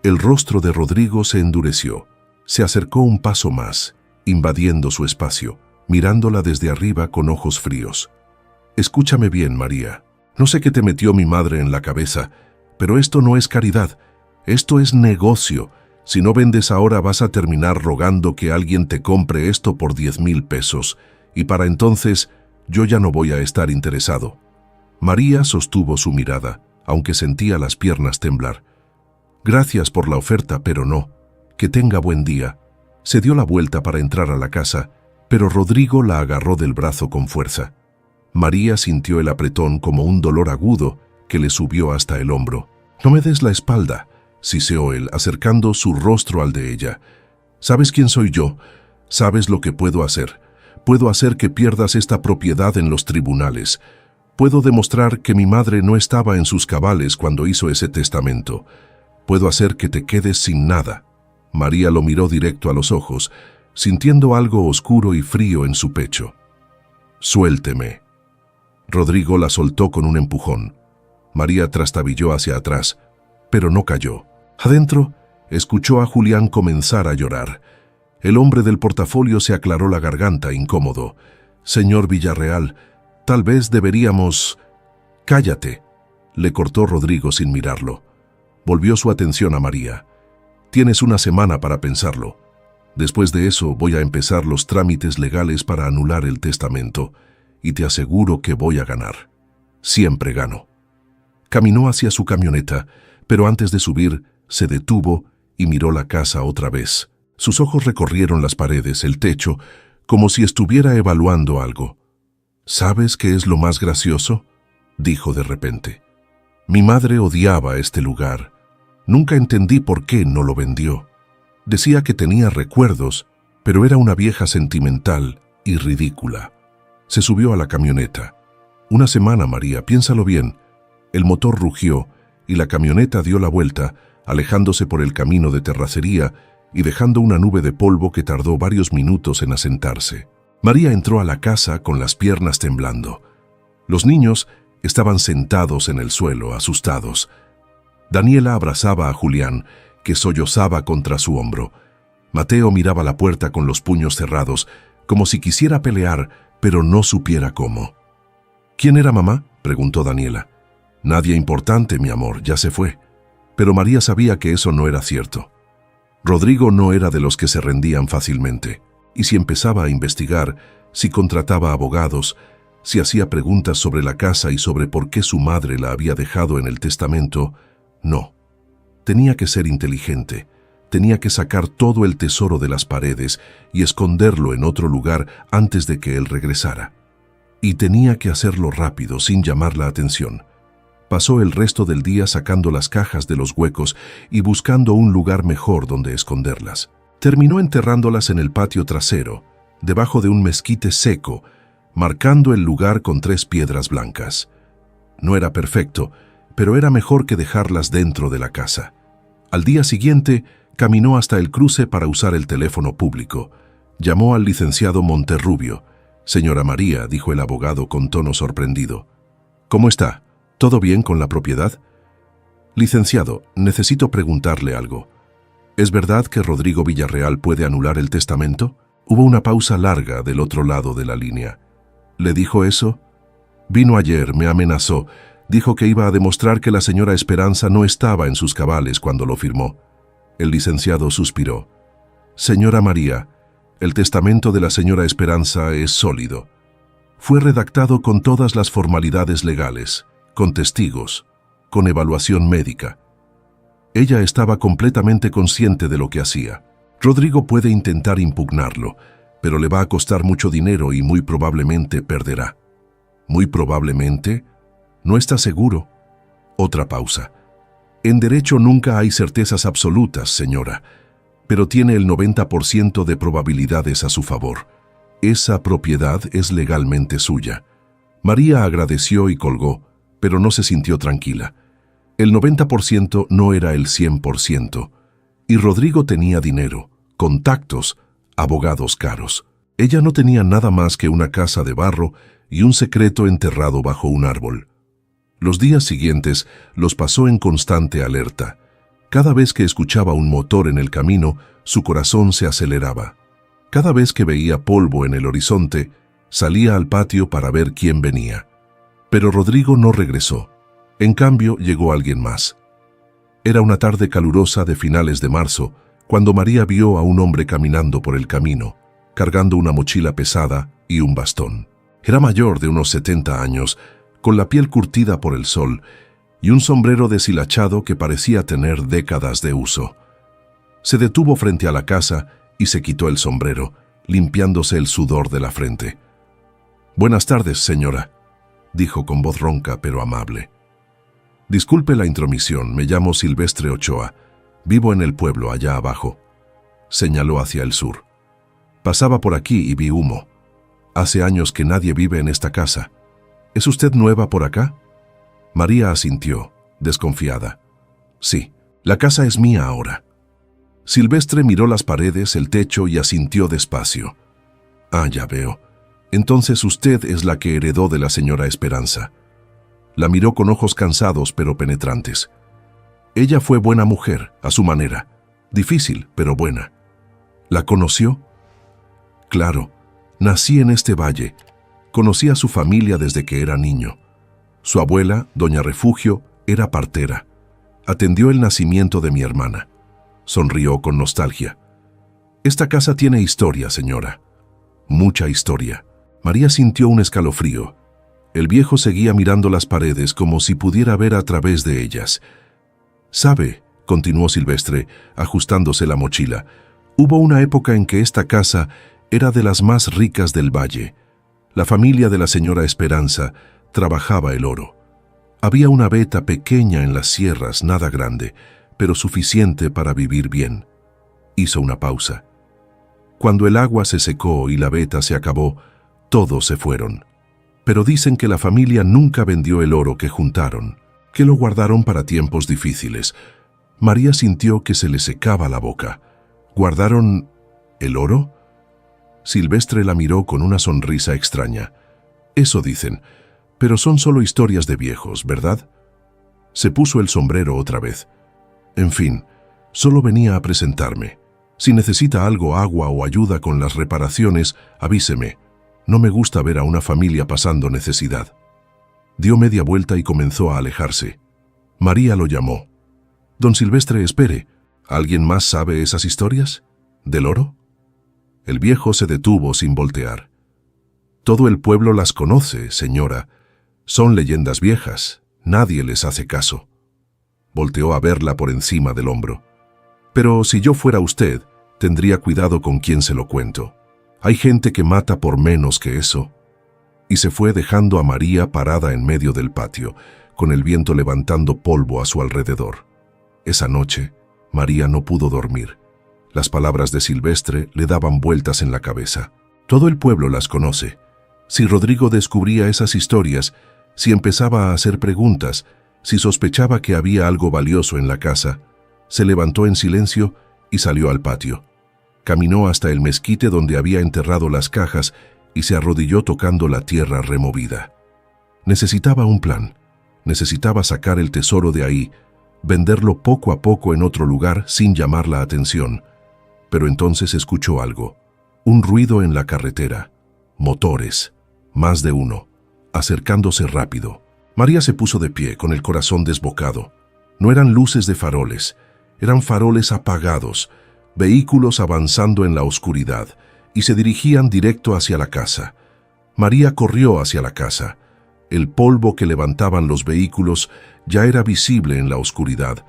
El rostro de Rodrigo se endureció. Se acercó un paso más, invadiendo su espacio, mirándola desde arriba con ojos fríos. «Escúchame bien, María. No sé qué te metió mi madre en la cabeza, pero esto no es caridad. Esto es negocio. Si no vendes ahora vas a terminar rogando que alguien te compre esto por 10,000 pesos, y para entonces yo ya no voy a estar interesado». María sostuvo su mirada, aunque sentía las piernas temblar. «Gracias por la oferta, pero no. Que tenga buen día». Se dio la vuelta para entrar a la casa, pero Rodrigo la agarró del brazo con fuerza. María sintió el apretón como un dolor agudo que le subió hasta el hombro. «No me des la espalda», siseó él, acercando su rostro al de ella. «¿Sabes quién soy yo? ¿Sabes lo que puedo hacer? Puedo hacer que pierdas esta propiedad en los tribunales. Puedo demostrar que mi madre no estaba en sus cabales cuando hizo ese testamento. Puedo hacer que te quedes sin nada». María lo miró directo a los ojos, sintiendo algo oscuro y frío en su pecho. «Suélteme». Rodrigo la soltó con un empujón. María trastabilló hacia atrás, pero no cayó. Adentro, escuchó a Julián comenzar a llorar. El hombre del portafolio se aclaró la garganta, incómodo. «Señor Villarreal, tal vez deberíamos...». «Cállate», le cortó Rodrigo sin mirarlo. Volvió su atención a María. «Tienes una semana para pensarlo. Después de eso voy a empezar los trámites legales para anular el testamento, y te aseguro que voy a ganar. Siempre gano». Caminó hacia su camioneta, pero antes de subir, se detuvo y miró la casa otra vez. Sus ojos recorrieron las paredes, el techo, como si estuviera evaluando algo. «¿Sabes qué es lo más gracioso?», dijo de repente. «Mi madre odiaba este lugar. Nunca entendí por qué no lo vendió. Decía que tenía recuerdos, pero era una vieja sentimental y ridícula». Se subió a la camioneta. «Una semana, María, piénsalo bien». El motor rugió y la camioneta dio la vuelta, alejándose por el camino de terracería y dejando una nube de polvo que tardó varios minutos en asentarse. María entró a la casa con las piernas temblando. Los niños estaban sentados en el suelo, asustados. Daniela abrazaba a Julián, que sollozaba contra su hombro. Mateo miraba la puerta con los puños cerrados, como si quisiera pelear, pero no supiera cómo. «¿Quién era mamá?», preguntó Daniela. «Nadie importante, mi amor, ya se fue». Pero María sabía que eso no era cierto. Rodrigo no era de los que se rendían fácilmente, y si empezaba a investigar, si contrataba abogados, si hacía preguntas sobre la casa y sobre por qué su madre la había dejado en el testamento, no. Tenía que ser inteligente, tenía que sacar todo el tesoro de las paredes y esconderlo en otro lugar antes de que él regresara. Y tenía que hacerlo rápido, sin llamar la atención. Pasó el resto del día sacando las cajas de los huecos y buscando un lugar mejor donde esconderlas. Terminó enterrándolas en el patio trasero, debajo de un mezquite seco, marcando el lugar con 3 piedras blancas. No era perfecto, pero era mejor que dejarlas dentro de la casa. Al día siguiente, caminó hasta el cruce para usar el teléfono público. Llamó al licenciado Monterrubio. «Señora María», dijo el abogado con tono sorprendido. «¿Cómo está? ¿Todo bien con la propiedad?» «Licenciado, necesito preguntarle algo. ¿Es verdad que Rodrigo Villarreal puede anular el testamento?» Hubo una pausa larga del otro lado de la línea. «¿Le dijo eso?» «Vino ayer, me amenazó. Dijo que iba a demostrar que la señora Esperanza no estaba en sus cabales cuando lo firmó». El licenciado suspiró. «Señora María, el testamento de la señora Esperanza es sólido. Fue redactado con todas las formalidades legales, con testigos, con evaluación médica. Ella estaba completamente consciente de lo que hacía. Rodrigo puede intentar impugnarlo, pero le va a costar mucho dinero y muy probablemente perderá». «Muy probablemente». «No está seguro». Otra pausa. «En derecho nunca hay certezas absolutas, señora, pero tiene el 90% de probabilidades a su favor. Esa propiedad es legalmente suya». María agradeció y colgó, pero no se sintió tranquila. El 90% no era el 100%, y Rodrigo tenía dinero, contactos, abogados caros. Ella no tenía nada más que una casa de barro y un secreto enterrado bajo un árbol. Los días siguientes los pasó en constante alerta. Cada vez que escuchaba un motor en el camino, su corazón se aceleraba. Cada vez que veía polvo en el horizonte, salía al patio para ver quién venía. Pero Rodrigo no regresó. En cambio, llegó alguien más. Era una tarde calurosa de finales de marzo, cuando María vio a un hombre caminando por el camino, cargando una mochila pesada y un bastón. Era mayor de unos 70 años, con la piel curtida por el sol y un sombrero deshilachado que parecía tener décadas de uso. Se detuvo frente a la casa y se quitó el sombrero, limpiándose el sudor de la frente. «Buenas tardes, señora», dijo con voz ronca pero amable. «Disculpe la intromisión, me llamo Silvestre Ochoa. Vivo en el pueblo allá abajo». Señaló hacia el sur. «Pasaba por aquí y vi humo. Hace años que nadie vive en esta casa. ¿Es usted nueva por acá?» María asintió, desconfiada. «Sí, la casa es mía ahora». Silvestre miró las paredes, el techo y asintió despacio. «Ah, ya veo. Entonces usted es la que heredó de la señora Esperanza». La miró con ojos cansados pero penetrantes. Ella fue buena mujer, a su manera. Difícil, pero buena. ¿La conoció? «Claro. Nací en este valle. Conocí a su familia desde que era niño. Su abuela, doña Refugio, era partera. Atendió el nacimiento de mi hermana». Sonrió con nostalgia. «Esta casa tiene historia, señora. Mucha historia». María sintió un escalofrío. El viejo seguía mirando las paredes como si pudiera ver a través de ellas. «¿Sabe?», continuó Silvestre, ajustándose la mochila, «hubo una época en que esta casa era de las más ricas del valle. La familia de la señora Esperanza trabajaba el oro. Había una veta pequeña en las sierras, nada grande, pero suficiente para vivir bien». Hizo una pausa. «Cuando el agua se secó y la veta se acabó, todos se fueron. Pero dicen que la familia nunca vendió el oro que juntaron, que lo guardaron para tiempos difíciles». María sintió que se le secaba la boca. «¿Guardaron el oro?». Silvestre la miró con una sonrisa extraña. «Eso dicen, pero son solo historias de viejos, ¿verdad?». Se puso el sombrero otra vez. «En fin, solo venía a presentarme. Si necesita algo, agua o ayuda con las reparaciones, avíseme. No me gusta ver a una familia pasando necesidad». Dio media vuelta y comenzó a alejarse. María lo llamó. Don Silvestre, espere. ¿Alguien más sabe esas historias? ¿Del oro? El viejo se detuvo sin voltear. Todo el pueblo las conoce, señora. Son leyendas viejas. Nadie les hace caso. Volteó a verla por encima del hombro. Pero si yo fuera usted, tendría cuidado con quién se lo cuento. Hay gente que mata por menos que eso. Y se fue dejando a María parada en medio del patio, con el viento levantando polvo a su alrededor. Esa noche, María no pudo dormir. Las palabras de Silvestre le daban vueltas en la cabeza. Todo el pueblo las conoce. Si Rodrigo descubría esas historias, si empezaba a hacer preguntas, si sospechaba que había algo valioso en la casa, se levantó en silencio y salió al patio. Caminó hasta el mezquite donde había enterrado las cajas y se arrodilló tocando la tierra removida. Necesitaba un plan. Necesitaba sacar el tesoro de ahí, venderlo poco a poco en otro lugar sin llamar la atención. Pero entonces escuchó algo. Un ruido en la carretera. Motores. Más de uno. Acercándose rápido. María se puso de pie con el corazón desbocado. No eran luces de faroles. Eran faroles apagados. Vehículos avanzando en la oscuridad y se dirigían directo hacia la casa. María corrió hacia la casa. El polvo que levantaban los vehículos ya era visible en la oscuridad,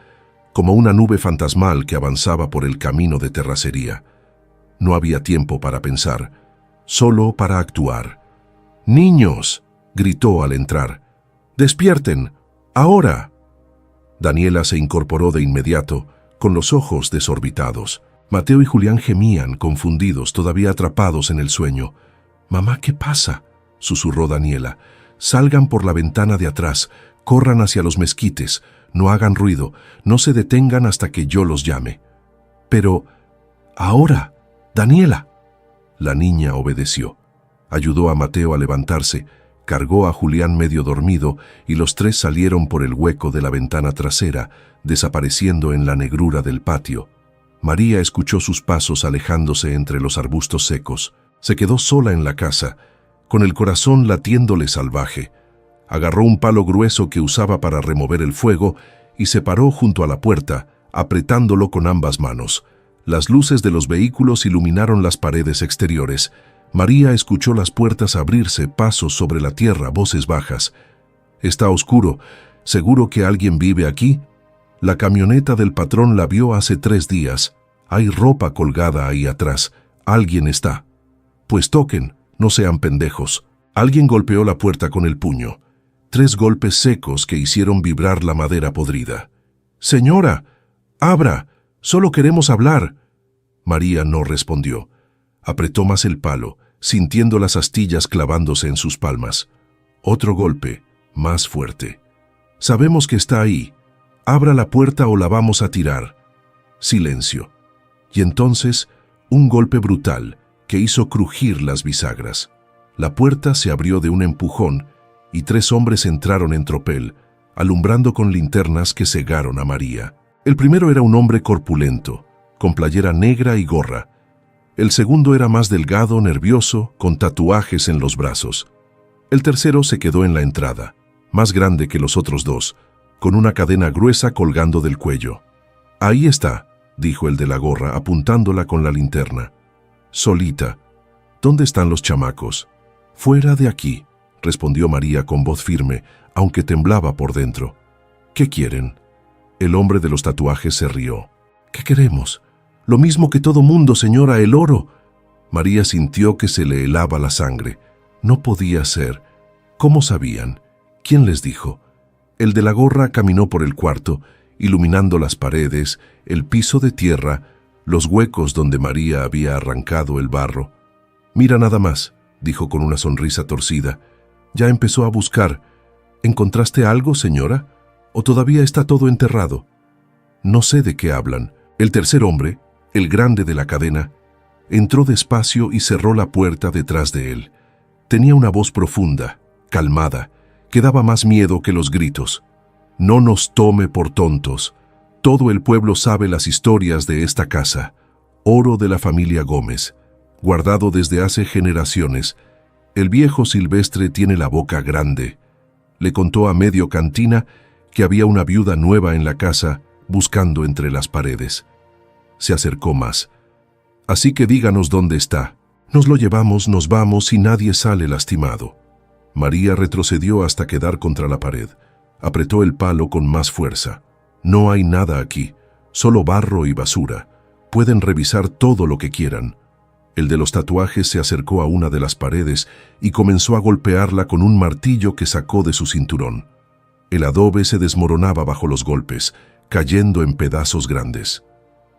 como una nube fantasmal que avanzaba por el camino de terracería. No había tiempo para pensar, solo para actuar. ¡Niños!, gritó al entrar. ¡Despierten! ¡Ahora! Daniela se incorporó de inmediato, con los ojos desorbitados. Mateo y Julián gemían, confundidos, todavía atrapados en el sueño. «Mamá, ¿qué pasa?», susurró Daniela. «Salgan por la ventana de atrás, corran hacia los mezquites, no hagan ruido, no se detengan hasta que yo los llame». «Pero, ahora, Daniela». La niña obedeció. Ayudó a Mateo a levantarse, cargó a Julián medio dormido y los tres salieron por el hueco de la ventana trasera, desapareciendo en la negrura del patio. María escuchó sus pasos alejándose entre los arbustos secos. Se quedó sola en la casa, con el corazón latiéndole salvaje. Agarró un palo grueso que usaba para remover el fuego y se paró junto a la puerta, apretándolo con ambas manos. Las luces de los vehículos iluminaron las paredes exteriores. María escuchó las puertas abrirse, pasos sobre la tierra, voces bajas. «Está oscuro. ¿Seguro que alguien vive aquí? La camioneta del patrón la vio hace 3 días. Hay ropa colgada ahí atrás. Alguien está». «Pues toquen, no sean pendejos». Alguien golpeó la puerta con el puño. 3 golpes secos que hicieron vibrar la madera podrida. «Señora, abra, solo queremos hablar». María no respondió. Apretó más el palo, sintiendo las astillas clavándose en sus palmas. Otro golpe, más fuerte. «Sabemos que está ahí. Abra la puerta o la vamos a tirar». Silencio. Y entonces, un golpe brutal que hizo crujir las bisagras. La puerta se abrió de un empujón y 3 hombres entraron en tropel, alumbrando con linternas que cegaron a María. El primero era un hombre corpulento, con playera negra y gorra. El segundo era más delgado, nervioso, con tatuajes en los brazos. El tercero se quedó en la entrada, más grande que los otros 2, con una cadena gruesa colgando del cuello. «Ahí está», dijo el de la gorra, apuntándola con la linterna. «Solita. ¿Dónde están los chamacos?» «Fuera de aquí», respondió María con voz firme, aunque temblaba por dentro. «¿Qué quieren?» El hombre de los tatuajes se rió. «¿Qué queremos? Lo mismo que todo mundo, señora, el oro». María sintió que se le helaba la sangre. No podía ser. ¿Cómo sabían? ¿Quién les dijo? El de la gorra caminó por el cuarto, iluminando las paredes, el piso de tierra, los huecos donde María había arrancado el barro. «Mira nada más», dijo con una sonrisa torcida. «Ya empezó a buscar. ¿Encontraste algo, señora? ¿O todavía está todo enterrado?» «No sé de qué hablan». El tercer hombre, el grande de la cadena, entró despacio y cerró la puerta detrás de él. Tenía una voz profunda, calmada, que daba más miedo que los gritos. «No nos tome por tontos. Todo el pueblo sabe las historias de esta casa. Oro de la familia Gómez, guardado desde hace generaciones. El viejo Silvestre tiene la boca grande». Le contó a medio cantina que había una viuda nueva en la casa, buscando entre las paredes. Se acercó más. «Así que díganos dónde está. Nos lo llevamos, nos vamos y nadie sale lastimado». María retrocedió hasta quedar contra la pared. Apretó el palo con más fuerza. «No hay nada aquí, solo barro y basura. Pueden revisar todo lo que quieran». El de los tatuajes se acercó a una de las paredes y comenzó a golpearla con un martillo que sacó de su cinturón. El adobe se desmoronaba bajo los golpes, cayendo en pedazos grandes.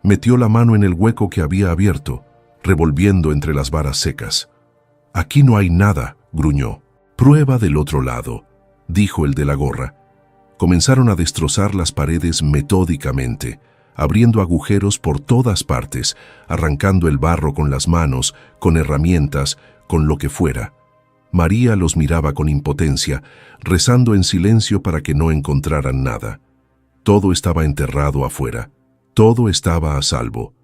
Metió la mano en el hueco que había abierto, revolviendo entre las varas secas. «Aquí no hay nada», gruñó. «Prueba del otro lado», dijo el de la gorra. Comenzaron a destrozar las paredes metódicamente, abriendo agujeros por todas partes, arrancando el barro con las manos, con herramientas, con lo que fuera. María los miraba con impotencia, rezando en silencio para que no encontraran nada. Todo estaba enterrado afuera. Todo estaba a salvo.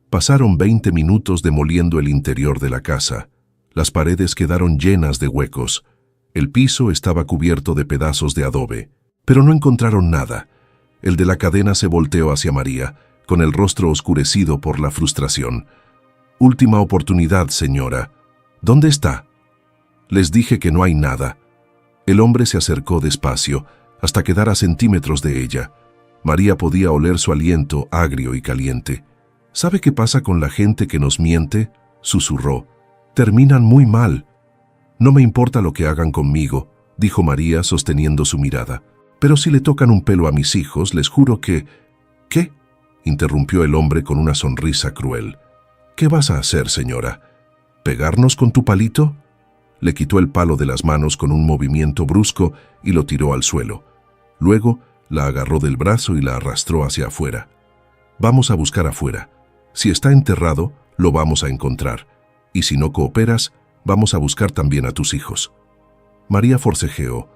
Pasaron 20 minutos demoliendo el interior de la casa. Las paredes quedaron llenas de huecos. El piso estaba cubierto de pedazos de adobe. Pero no encontraron nada. El de la cadena se volteó hacia María, con el rostro oscurecido por la frustración. «Última oportunidad, señora. ¿Dónde está?» «Les dije que no hay nada». El hombre se acercó despacio, hasta quedar a centímetros de ella. María podía oler su aliento agrio y caliente. «¿Sabe qué pasa con la gente que nos miente?», susurró. «Terminan muy mal». «No me importa lo que hagan conmigo», dijo María sosteniendo su mirada. «Pero si le tocan un pelo a mis hijos, les juro que...» «¿Qué?», interrumpió el hombre con una sonrisa cruel. «¿Qué vas a hacer, señora? ¿Pegarnos con tu palito?». Le quitó el palo de las manos con un movimiento brusco y lo tiró al suelo. Luego la agarró del brazo y la arrastró hacia afuera. «Vamos a buscar afuera. Si está enterrado, lo vamos a encontrar. Y si no cooperas, vamos a buscar también a tus hijos». María forcejeó,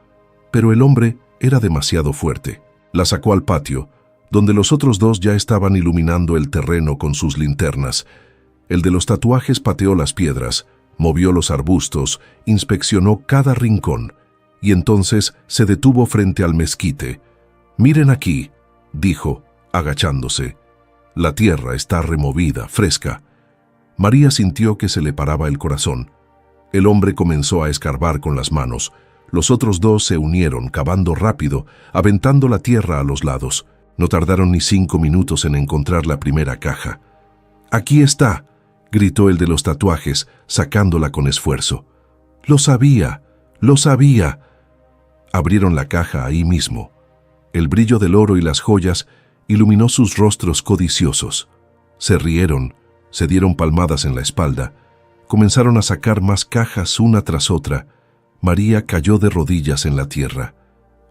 pero el hombre era demasiado fuerte. La sacó al patio, donde los otros dos ya estaban iluminando el terreno con sus linternas. El de los tatuajes pateó las piedras, movió los arbustos, inspeccionó cada rincón, y entonces se detuvo frente al mezquite. «Miren aquí», dijo, agachándose. «La tierra está removida, fresca». María sintió que se le paraba el corazón. El hombre comenzó a escarbar con las manos. Los otros dos se unieron, cavando rápido, aventando la tierra a los lados. No tardaron ni 5 minutos en encontrar la primera caja. «Aquí está», gritó el de los tatuajes, sacándola con esfuerzo. «Lo sabía, lo sabía». Abrieron la caja ahí mismo. El brillo del oro y las joyas iluminó sus rostros codiciosos. Se rieron, se dieron palmadas en la espalda. Comenzaron a sacar más cajas una tras otra. María cayó de rodillas en la tierra.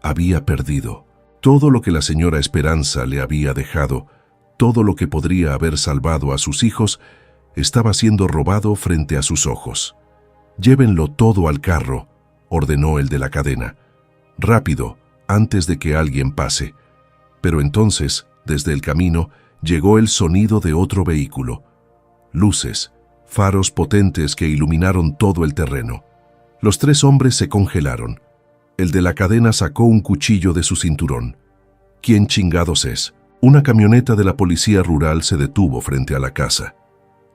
Había perdido. Todo lo que la señora Esperanza le había dejado, todo lo que podría haber salvado a sus hijos, estaba siendo robado frente a sus ojos. «Llévenlo todo al carro», ordenó el de la cadena. «Rápido, antes de que alguien pase». Pero entonces, desde el camino, llegó el sonido de otro vehículo. Luces, faros potentes que iluminaron todo el terreno. Los 3 hombres se congelaron. El de la cadena sacó un cuchillo de su cinturón. ¿Quién chingados es? Una camioneta de la policía rural se detuvo frente a la casa.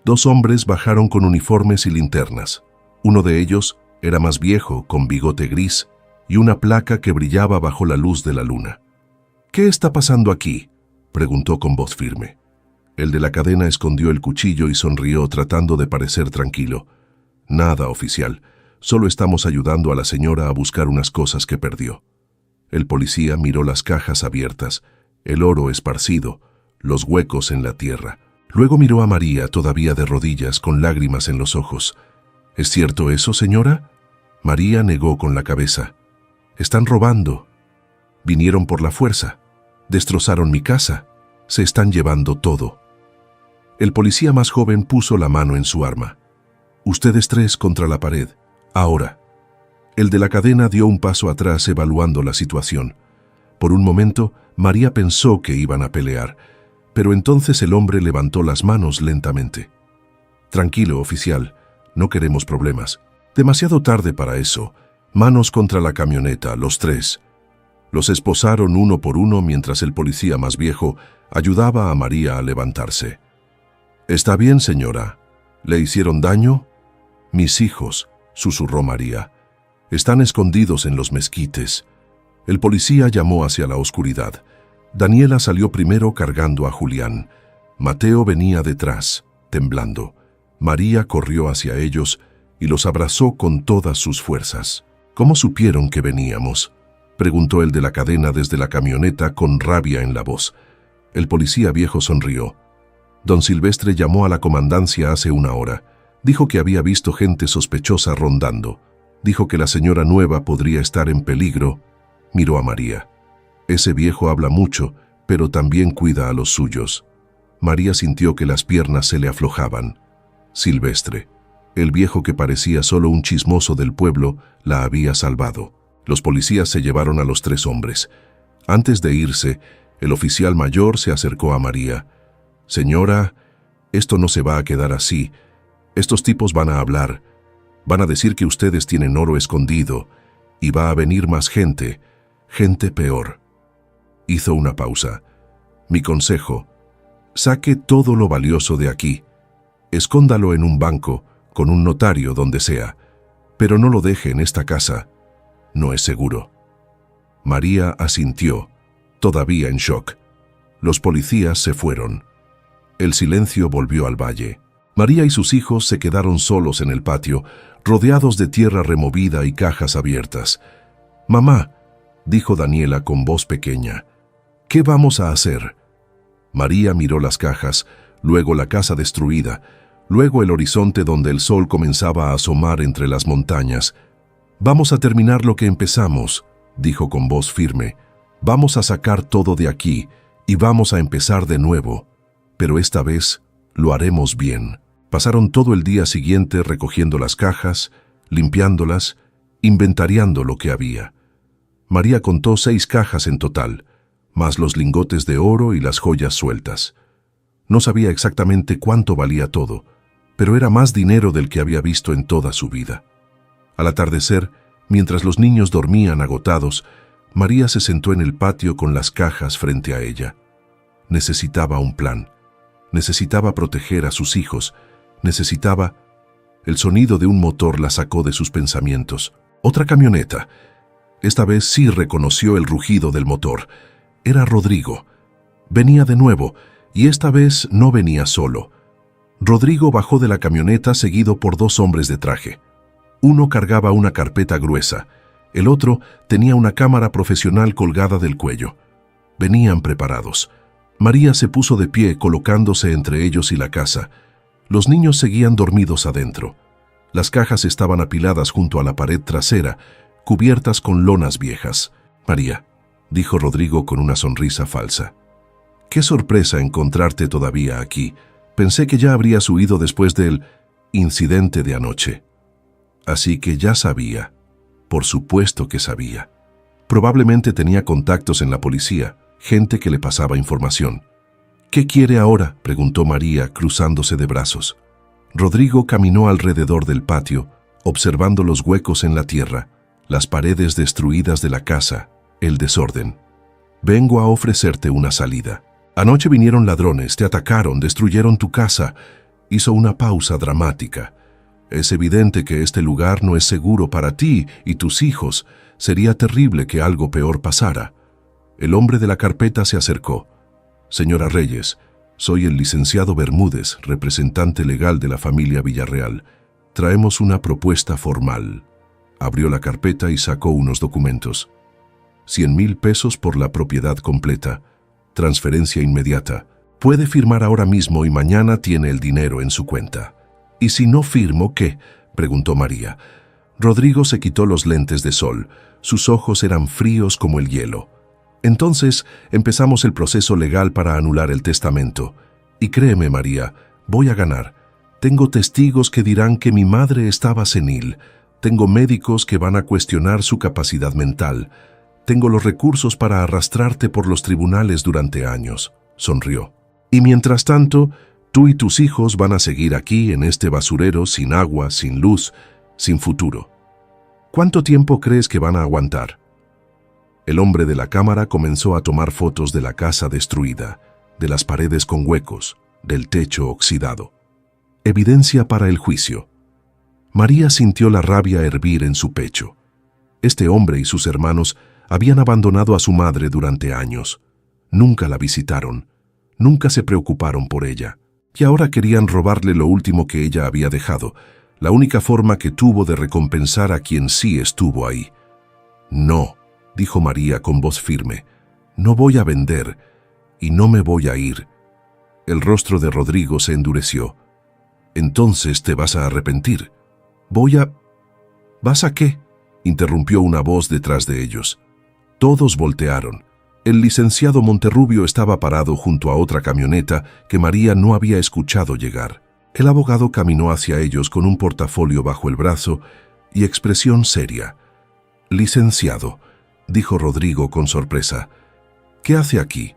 2 hombres bajaron con uniformes y linternas. Uno de ellos era más viejo, con bigote gris y una placa que brillaba bajo la luz de la luna. «¿Qué está pasando aquí?», preguntó con voz firme. El de la cadena escondió el cuchillo y sonrió tratando de parecer tranquilo. «Nada, oficial. Solo estamos ayudando a la señora a buscar unas cosas que perdió». El policía miró las cajas abiertas, el oro esparcido, los huecos en la tierra. Luego miró a María, todavía de rodillas, con lágrimas en los ojos. «¿Es cierto eso, señora?». María negó con la cabeza. «Están robando. Vinieron por la fuerza. Destrozaron mi casa. Se están llevando todo». El policía más joven puso la mano en su arma. «Ustedes 3 contra la pared. Ahora». El de la cadena dio un paso atrás evaluando la situación. Por un momento, María pensó que iban a pelear, pero entonces el hombre levantó las manos lentamente. «Tranquilo, oficial. No queremos problemas. Demasiado tarde para eso. Manos contra la camioneta, los 3». Los esposaron uno por uno mientras el policía más viejo ayudaba a María a levantarse. «¿Está bien, señora? ¿Le hicieron daño?» «Mis hijos», susurró María, «están escondidos en los mezquites». El policía llamó hacia la oscuridad. Daniela salió primero cargando a Julián. Mateo venía detrás, temblando. María corrió hacia ellos y los abrazó con todas sus fuerzas. «¿Cómo supieron que veníamos?», preguntó el de la cadena desde la camioneta con rabia en la voz. El policía viejo sonrió. «Don Silvestre llamó a la comandancia hace una hora. Dijo que había visto gente sospechosa rondando. Dijo que la señora nueva podría estar en peligro». Miró a María. «Ese viejo habla mucho, pero también cuida a los suyos». María sintió que las piernas se le aflojaban. Silvestre, el viejo que parecía solo un chismoso del pueblo, la había salvado. Los policías se llevaron a los 3 hombres. Antes de irse, el oficial mayor se acercó a María. «Señora, esto no se va a quedar así. Estos tipos van a hablar. Van a decir que ustedes tienen oro escondido. Y va a venir más gente. Gente peor». Hizo una pausa. «Mi consejo, saque todo lo valioso de aquí. Escóndalo en un banco, con un notario, donde sea. Pero no lo deje en esta casa. No es seguro». María asintió, todavía en shock. Los policías se fueron. El silencio volvió al valle. María y sus hijos se quedaron solos en el patio, rodeados de tierra removida y cajas abiertas. «Mamá», dijo Daniela con voz pequeña, «¿qué vamos a hacer?» María miró las cajas, luego la casa destruida, luego el horizonte donde el sol comenzaba a asomar entre las montañas. «Vamos a terminar lo que empezamos», dijo con voz firme. «Vamos a sacar todo de aquí y vamos a empezar de nuevo. Pero esta vez lo haremos bien». Pasaron todo el día siguiente recogiendo las cajas, limpiándolas, inventariando lo que había. María contó 6 cajas en total, más los lingotes de oro y las joyas sueltas. No sabía exactamente cuánto valía todo, pero era más dinero del que había visto en toda su vida. Al atardecer, mientras los niños dormían agotados, María se sentó en el patio con las cajas frente a ella. Necesitaba un plan. Necesitaba proteger a sus hijos. Necesitaba... El sonido de un motor la sacó de sus pensamientos. Otra camioneta. Esta vez sí reconoció el rugido del motor. Era Rodrigo. Venía de nuevo, y esta vez no venía solo. Rodrigo bajó de la camioneta seguido por 2 hombres de traje. Uno cargaba una carpeta gruesa. El otro tenía una cámara profesional colgada del cuello. Venían preparados. María se puso de pie colocándose entre ellos y la casa. Los niños seguían dormidos adentro. Las cajas estaban apiladas junto a la pared trasera, cubiertas con lonas viejas. «María», dijo Rodrigo con una sonrisa falsa, «qué sorpresa encontrarte todavía aquí. Pensé que ya habrías huido después del incidente de anoche». Así que ya sabía. Por supuesto que sabía. Probablemente tenía contactos en la policía, gente que le pasaba información. «¿Qué quiere ahora?», preguntó María, cruzándose de brazos. Rodrigo caminó alrededor del patio, observando los huecos en la tierra, las paredes destruidas de la casa, el desorden. «Vengo a ofrecerte una salida. Anoche vinieron ladrones, te atacaron, destruyeron tu casa». Hizo una pausa dramática. «Es evidente que este lugar no es seguro para ti y tus hijos. Sería terrible que algo peor pasara». El hombre de la carpeta se acercó. «Señora Reyes, soy el licenciado Bermúdez, representante legal de la familia Villarreal. Traemos una propuesta formal». Abrió la carpeta y sacó unos documentos. 100,000 pesos por la propiedad completa. Transferencia inmediata. Puede firmar ahora mismo y mañana tiene el dinero en su cuenta. «¿Y si no firmo, qué?», preguntó María. Rodrigo se quitó los lentes de sol. Sus ojos eran fríos como el hielo. «Entonces empezamos el proceso legal para anular el testamento. Y créeme, María, voy a ganar. Tengo testigos que dirán que mi madre estaba senil. Tengo médicos que van a cuestionar su capacidad mental. Tengo los recursos para arrastrarte por los tribunales durante años», sonrió. «Y mientras tanto, tú y tus hijos van a seguir aquí en este basurero sin agua, sin luz, sin futuro. ¿Cuánto tiempo crees que van a aguantar?». El hombre de la cámara comenzó a tomar fotos de la casa destruida, de las paredes con huecos, del techo oxidado. Evidencia para el juicio. María sintió la rabia hervir en su pecho. Este hombre y sus hermanos habían abandonado a su madre durante años. Nunca la visitaron, nunca se preocuparon por ella, y ahora querían robarle lo último que ella había dejado, la única forma que tuvo de recompensar a quien sí estuvo ahí. No, dijo María con voz firme, no voy a vender y no me voy a ir. El rostro de Rodrigo se endureció. Entonces te vas a arrepentir. ¿Vas a qué?, interrumpió una voz detrás de ellos. Todos voltearon. El licenciado Monterrubio estaba parado junto a otra camioneta que María no había escuchado llegar. El abogado caminó hacia ellos con un portafolio bajo el brazo y expresión seria. «Licenciado», dijo Rodrigo con sorpresa, «¿qué hace aquí?»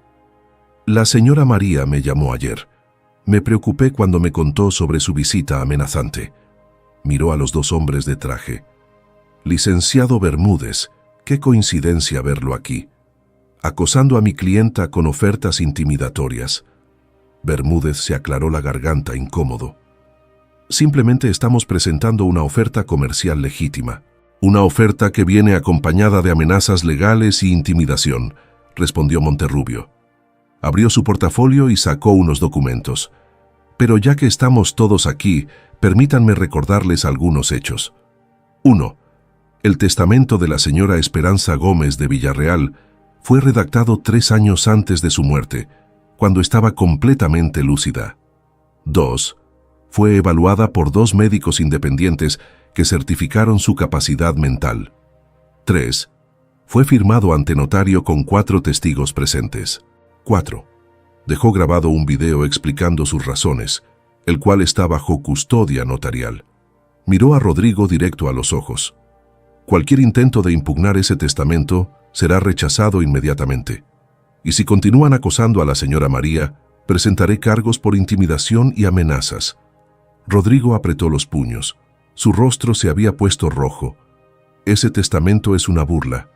«La señora María me llamó ayer. Me preocupé cuando me contó sobre su visita amenazante». Miró a los dos hombres de traje. «Licenciado Bermúdez, qué coincidencia verlo aquí. Acosando a mi clienta con ofertas intimidatorias». Bermúdez se aclaró la garganta incómodo. «Simplemente estamos presentando una oferta comercial legítima. Una oferta que viene acompañada de amenazas legales y intimidación», respondió Monterrubio. Abrió su portafolio y sacó unos documentos. «Pero ya que estamos todos aquí, permítanme recordarles algunos hechos. 1. El testamento de la señora Esperanza Gómez de Villarreal fue redactado 3 años antes de su muerte, cuando estaba completamente lúcida. 2. Fue evaluada por 2 médicos independientes que certificaron su capacidad mental. 3. Fue firmado ante notario con 4 testigos presentes. 4. Dejó grabado un video explicando sus razones, el cual está bajo custodia notarial. Miró a Rodrigo directo a los ojos. Cualquier intento de impugnar ese testamento será rechazado inmediatamente. Y si continúan acosando a la señora María, presentaré cargos por intimidación y amenazas». Rodrigo apretó los puños. Su rostro se había puesto rojo. «Ese testamento es una burla.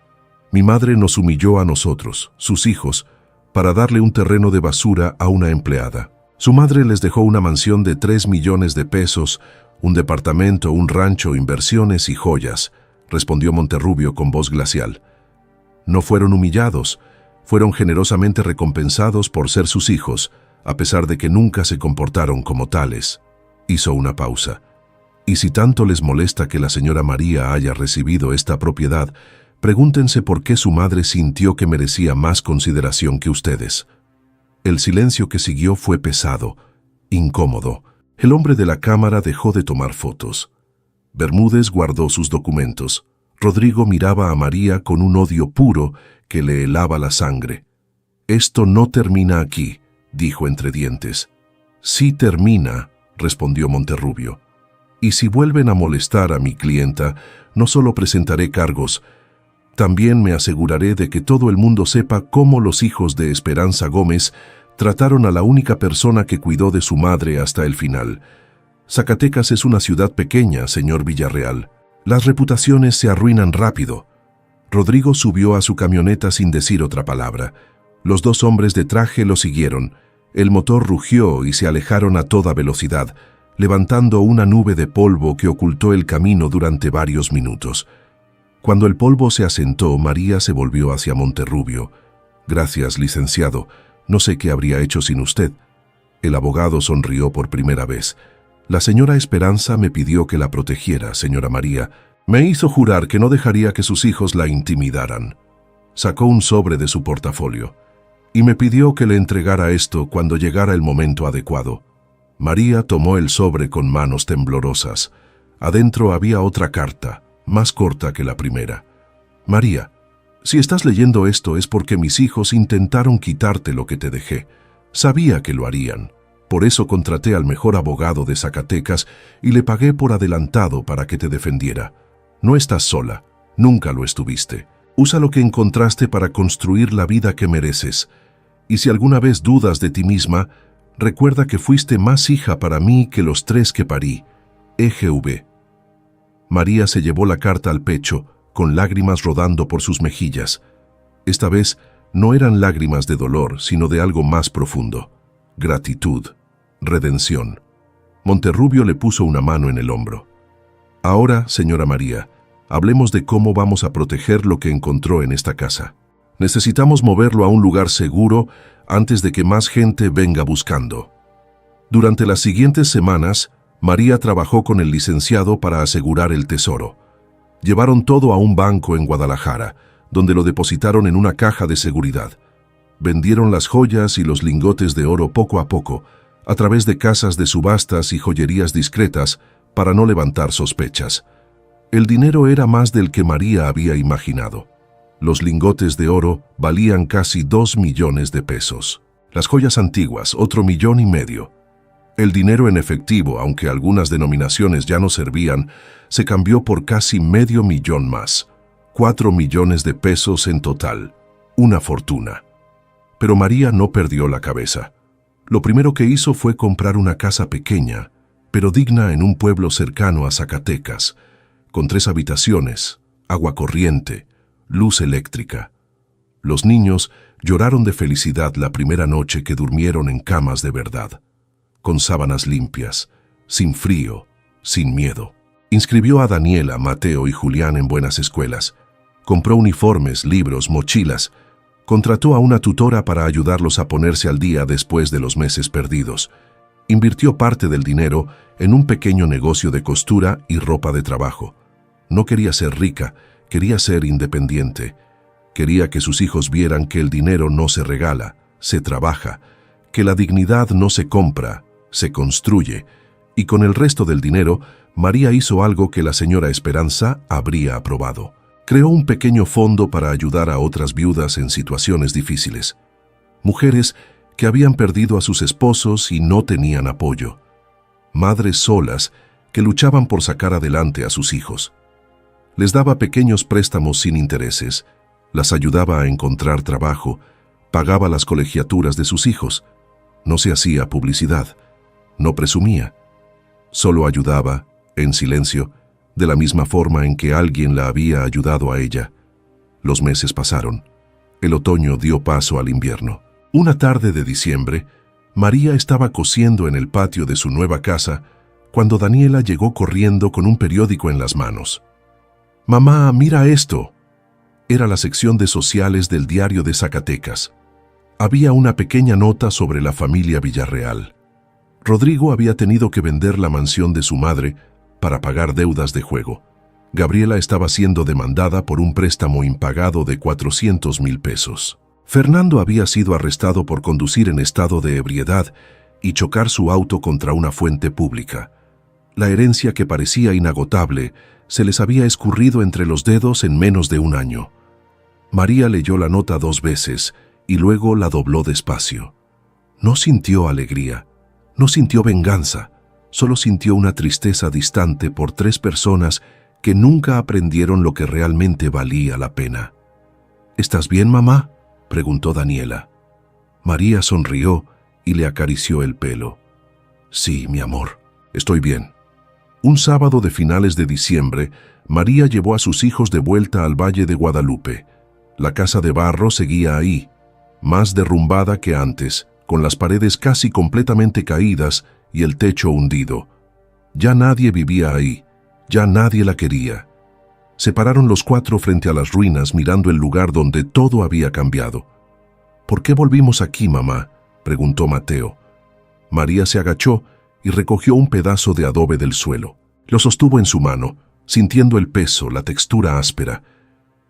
Mi madre nos humilló a nosotros, sus hijos, para darle un terreno de basura a una empleada. Su madre les dejó una mansión de 3 millones de pesos, un departamento, un rancho, inversiones y joyas», respondió Monterrubio con voz glacial. «No fueron humillados, fueron generosamente recompensados por ser sus hijos, a pesar de que nunca se comportaron como tales». Hizo una pausa. «Y si tanto les molesta que la señora María haya recibido esta propiedad, pregúntense por qué su madre sintió que merecía más consideración que ustedes». El silencio que siguió fue pesado, incómodo. El hombre de la cámara dejó de tomar fotos. Bermúdez guardó sus documentos. Rodrigo miraba a María con un odio puro que le helaba la sangre. «Esto no termina aquí», dijo entre dientes. «Sí termina», respondió Monterrubio. «Y si vuelven a molestar a mi clienta, no solo presentaré cargos, también me aseguraré de que todo el mundo sepa cómo los hijos de Esperanza Gómez trataron a la única persona que cuidó de su madre hasta el final. Zacatecas es una ciudad pequeña, señor Villarreal. Las reputaciones se arruinan rápido». Rodrigo subió a su camioneta sin decir otra palabra. Los 2 hombres de traje lo siguieron. El motor rugió y se alejaron a toda velocidad, levantando una nube de polvo que ocultó el camino durante varios minutos. Cuando el polvo se asentó, María se volvió hacia Monterrubio. «Gracias, licenciado. No sé qué habría hecho sin usted». El abogado sonrió por primera vez. «La señora Esperanza me pidió que la protegiera, señora María. Me hizo jurar que no dejaría que sus hijos la intimidaran». Sacó un sobre de su portafolio. «Y me pidió que le entregara esto cuando llegara el momento adecuado». María tomó el sobre con manos temblorosas. Adentro había otra carta, más corta que la primera. «María, si estás leyendo esto es porque mis hijos intentaron quitarte lo que te dejé. Sabía que lo harían. Por eso contraté al mejor abogado de Zacatecas y le pagué por adelantado para que te defendiera. No estás sola, nunca lo estuviste. Usa lo que encontraste para construir la vida que mereces. Y si alguna vez dudas de ti misma, recuerda que fuiste más hija para mí que los 3 que parí. EGV». María se llevó la carta al pecho, con lágrimas rodando por sus mejillas. Esta vez no eran lágrimas de dolor, sino de algo más profundo: gratitud, redención. Monterrubio le puso una mano en el hombro. Ahora, señora María, hablemos de cómo vamos a proteger lo que encontró en esta casa. Necesitamos moverlo a un lugar seguro antes de que más gente venga buscando. Durante las siguientes semanas, María trabajó con el licenciado para asegurar el tesoro. Llevaron todo a un banco en Guadalajara, donde lo depositaron en una caja de seguridad. Vendieron las joyas y los lingotes de oro poco a poco, a través de casas de subastas y joyerías discretas, para no levantar sospechas. El dinero era más del que María había imaginado. Los lingotes de oro valían casi 2 millones de pesos. Las joyas antiguas, otro 1,5 millones. El dinero en efectivo, aunque algunas denominaciones ya no servían, se cambió por casi medio millón más. 4 millones de pesos en total. Una fortuna. Pero María no perdió la cabeza. Lo primero que hizo fue comprar una casa pequeña, pero digna, en un pueblo cercano a Zacatecas, con 3 habitaciones, agua corriente, luz eléctrica. Los niños lloraron de felicidad la primera noche que durmieron en camas de verdad, con sábanas limpias, sin frío, sin miedo. Inscribió a Daniela, Mateo y Julián en buenas escuelas. Compró uniformes, libros, mochilas. Contrató a una tutora para ayudarlos a ponerse al día después de los meses perdidos. Invirtió parte del dinero en un pequeño negocio de costura y ropa de trabajo. No quería ser rica, quería ser independiente. Quería que sus hijos vieran que el dinero no se regala, se trabaja, que la dignidad no se compra, se construye. Y con el resto del dinero, María hizo algo que la señora Esperanza habría aprobado. Creó un pequeño fondo para ayudar a otras viudas en situaciones difíciles. Mujeres que habían perdido a sus esposos y no tenían apoyo. Madres solas que luchaban por sacar adelante a sus hijos. Les daba pequeños préstamos sin intereses, las ayudaba a encontrar trabajo, pagaba las colegiaturas de sus hijos. No se hacía publicidad, no presumía. Solo ayudaba, en silencio, de la misma forma en que alguien la había ayudado a ella. Los meses pasaron. El otoño dio paso al invierno. Una tarde de diciembre, María estaba cosiendo en el patio de su nueva casa cuando Daniela llegó corriendo con un periódico en las manos. «Mamá, mira esto». Era la sección de sociales del diario de Zacatecas. Había una pequeña nota sobre la familia Villarreal. Rodrigo había tenido que vender la mansión de su madre para pagar deudas de juego. Gabriela estaba siendo demandada por un préstamo impagado de 400,000 pesos. Fernando había sido arrestado por conducir en estado de ebriedad y chocar su auto contra una fuente pública. La herencia, que parecía inagotable, se les había escurrido entre los dedos en menos de un año. María leyó la nota 2 veces y luego la dobló despacio. No sintió alegría, no sintió venganza, solo sintió una tristeza distante por 3 personas que nunca aprendieron lo que realmente valía la pena. «¿Estás bien, mamá?», preguntó Daniela. María sonrió y le acarició el pelo. «Sí, mi amor, estoy bien». Un sábado de finales de diciembre, María llevó a sus hijos de vuelta al Valle de Guadalupe. La casa de barro seguía ahí, más derrumbada que antes, con las paredes casi completamente caídas y el techo hundido. Ya nadie vivía ahí, ya nadie la quería. Se pararon los 4 frente a las ruinas, mirando el lugar donde todo había cambiado. «¿Por qué volvimos aquí, mamá?», preguntó Mateo. María se agachó y recogió un pedazo de adobe del suelo. Lo sostuvo en su mano, sintiendo el peso, la textura áspera.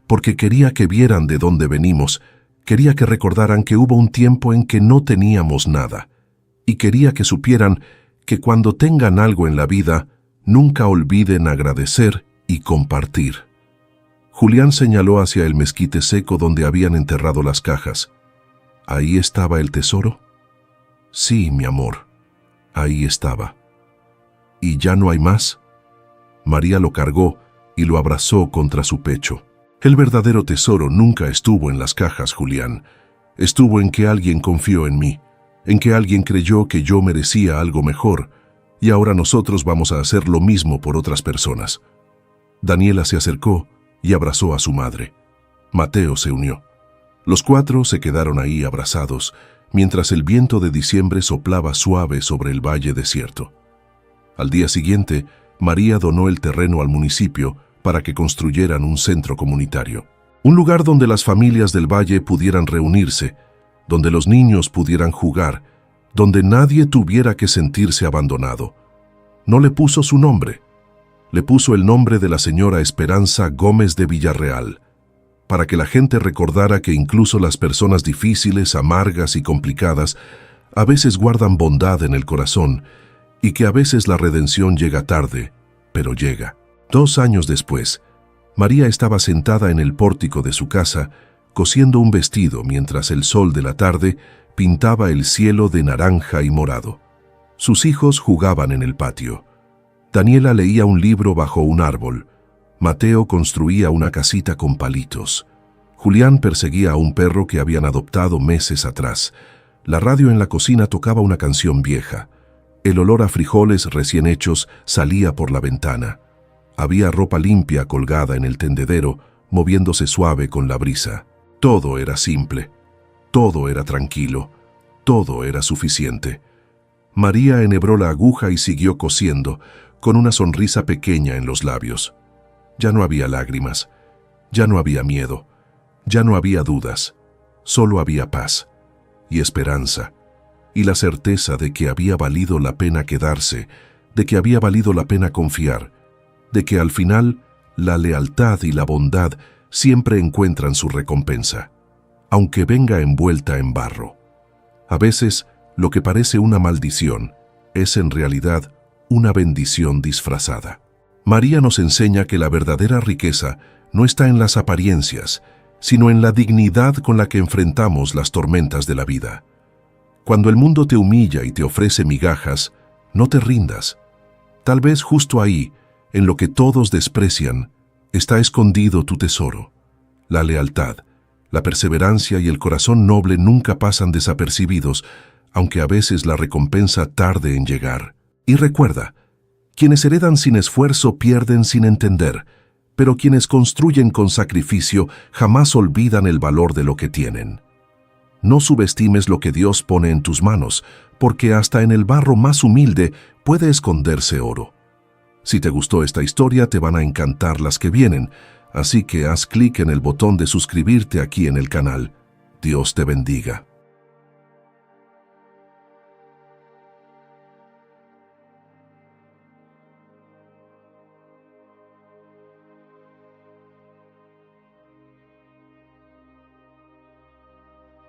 «Porque quería que vieran de dónde venimos, quería que recordaran que hubo un tiempo en que no teníamos nada, y quería que supieran que cuando tengan algo en la vida, nunca olviden agradecer y compartir». Julián señaló hacia el mezquite seco donde habían enterrado las cajas. «¿Ahí estaba el tesoro?». «Sí, mi amor, ahí estaba». «¿Y ya no hay más?». María lo cargó y lo abrazó contra su pecho. «El verdadero tesoro nunca estuvo en las cajas, Julián. Estuvo en que alguien confió en mí, en que alguien creyó que yo merecía algo mejor, y ahora nosotros vamos a hacer lo mismo por otras personas». Daniela se acercó y abrazó a su madre. Mateo se unió. Los cuatro se quedaron ahí abrazados, mientras el viento de diciembre soplaba suave sobre el valle desierto. Al día siguiente, María donó el terreno al municipio para que construyeran un centro comunitario. Un lugar donde las familias del valle pudieran reunirse, donde los niños pudieran jugar, donde nadie tuviera que sentirse abandonado. No le puso su nombre, le puso el nombre de la señora Esperanza Gómez de Villarreal, para que la gente recordara que incluso las personas difíciles, amargas y complicadas a veces guardan bondad en el corazón y que a veces la redención llega tarde, pero llega. 2 años después, María estaba sentada en el pórtico de su casa, cosiendo un vestido mientras el sol de la tarde pintaba el cielo de naranja y morado. Sus hijos jugaban en el patio. Daniela leía un libro bajo un árbol. Mateo construía una casita con palitos. Julián perseguía a un perro que habían adoptado meses atrás. La radio en la cocina tocaba una canción vieja. El olor a frijoles recién hechos salía por la ventana. Había ropa limpia colgada en el tendedero, moviéndose suave con la brisa. Todo era simple. Todo era tranquilo. Todo era suficiente. María enhebró la aguja y siguió cosiendo, con una sonrisa pequeña en los labios. Ya no había lágrimas. Ya no había miedo. Ya no había dudas. Solo había paz y esperanza, y la certeza de que había valido la pena quedarse, de que había valido la pena confiar, de que al final la lealtad y la bondad siempre encuentran su recompensa, aunque venga envuelta en barro. A veces, lo que parece una maldición es en realidad una bendición disfrazada. María nos enseña que la verdadera riqueza no está en las apariencias, sino en la dignidad con la que enfrentamos las tormentas de la vida. Cuando el mundo te humilla y te ofrece migajas, no te rindas. Tal vez justo ahí, en lo que todos desprecian, está escondido tu tesoro. La lealtad, la perseverancia y el corazón noble nunca pasan desapercibidos, aunque a veces la recompensa tarde en llegar. Y recuerda, quienes heredan sin esfuerzo pierden sin entender, pero quienes construyen con sacrificio jamás olvidan el valor de lo que tienen. No subestimes lo que Dios pone en tus manos, porque hasta en el barro más humilde puede esconderse oro. Si te gustó esta historia, te van a encantar las que vienen, así que haz clic en el botón de suscribirte aquí en el canal. Dios te bendiga.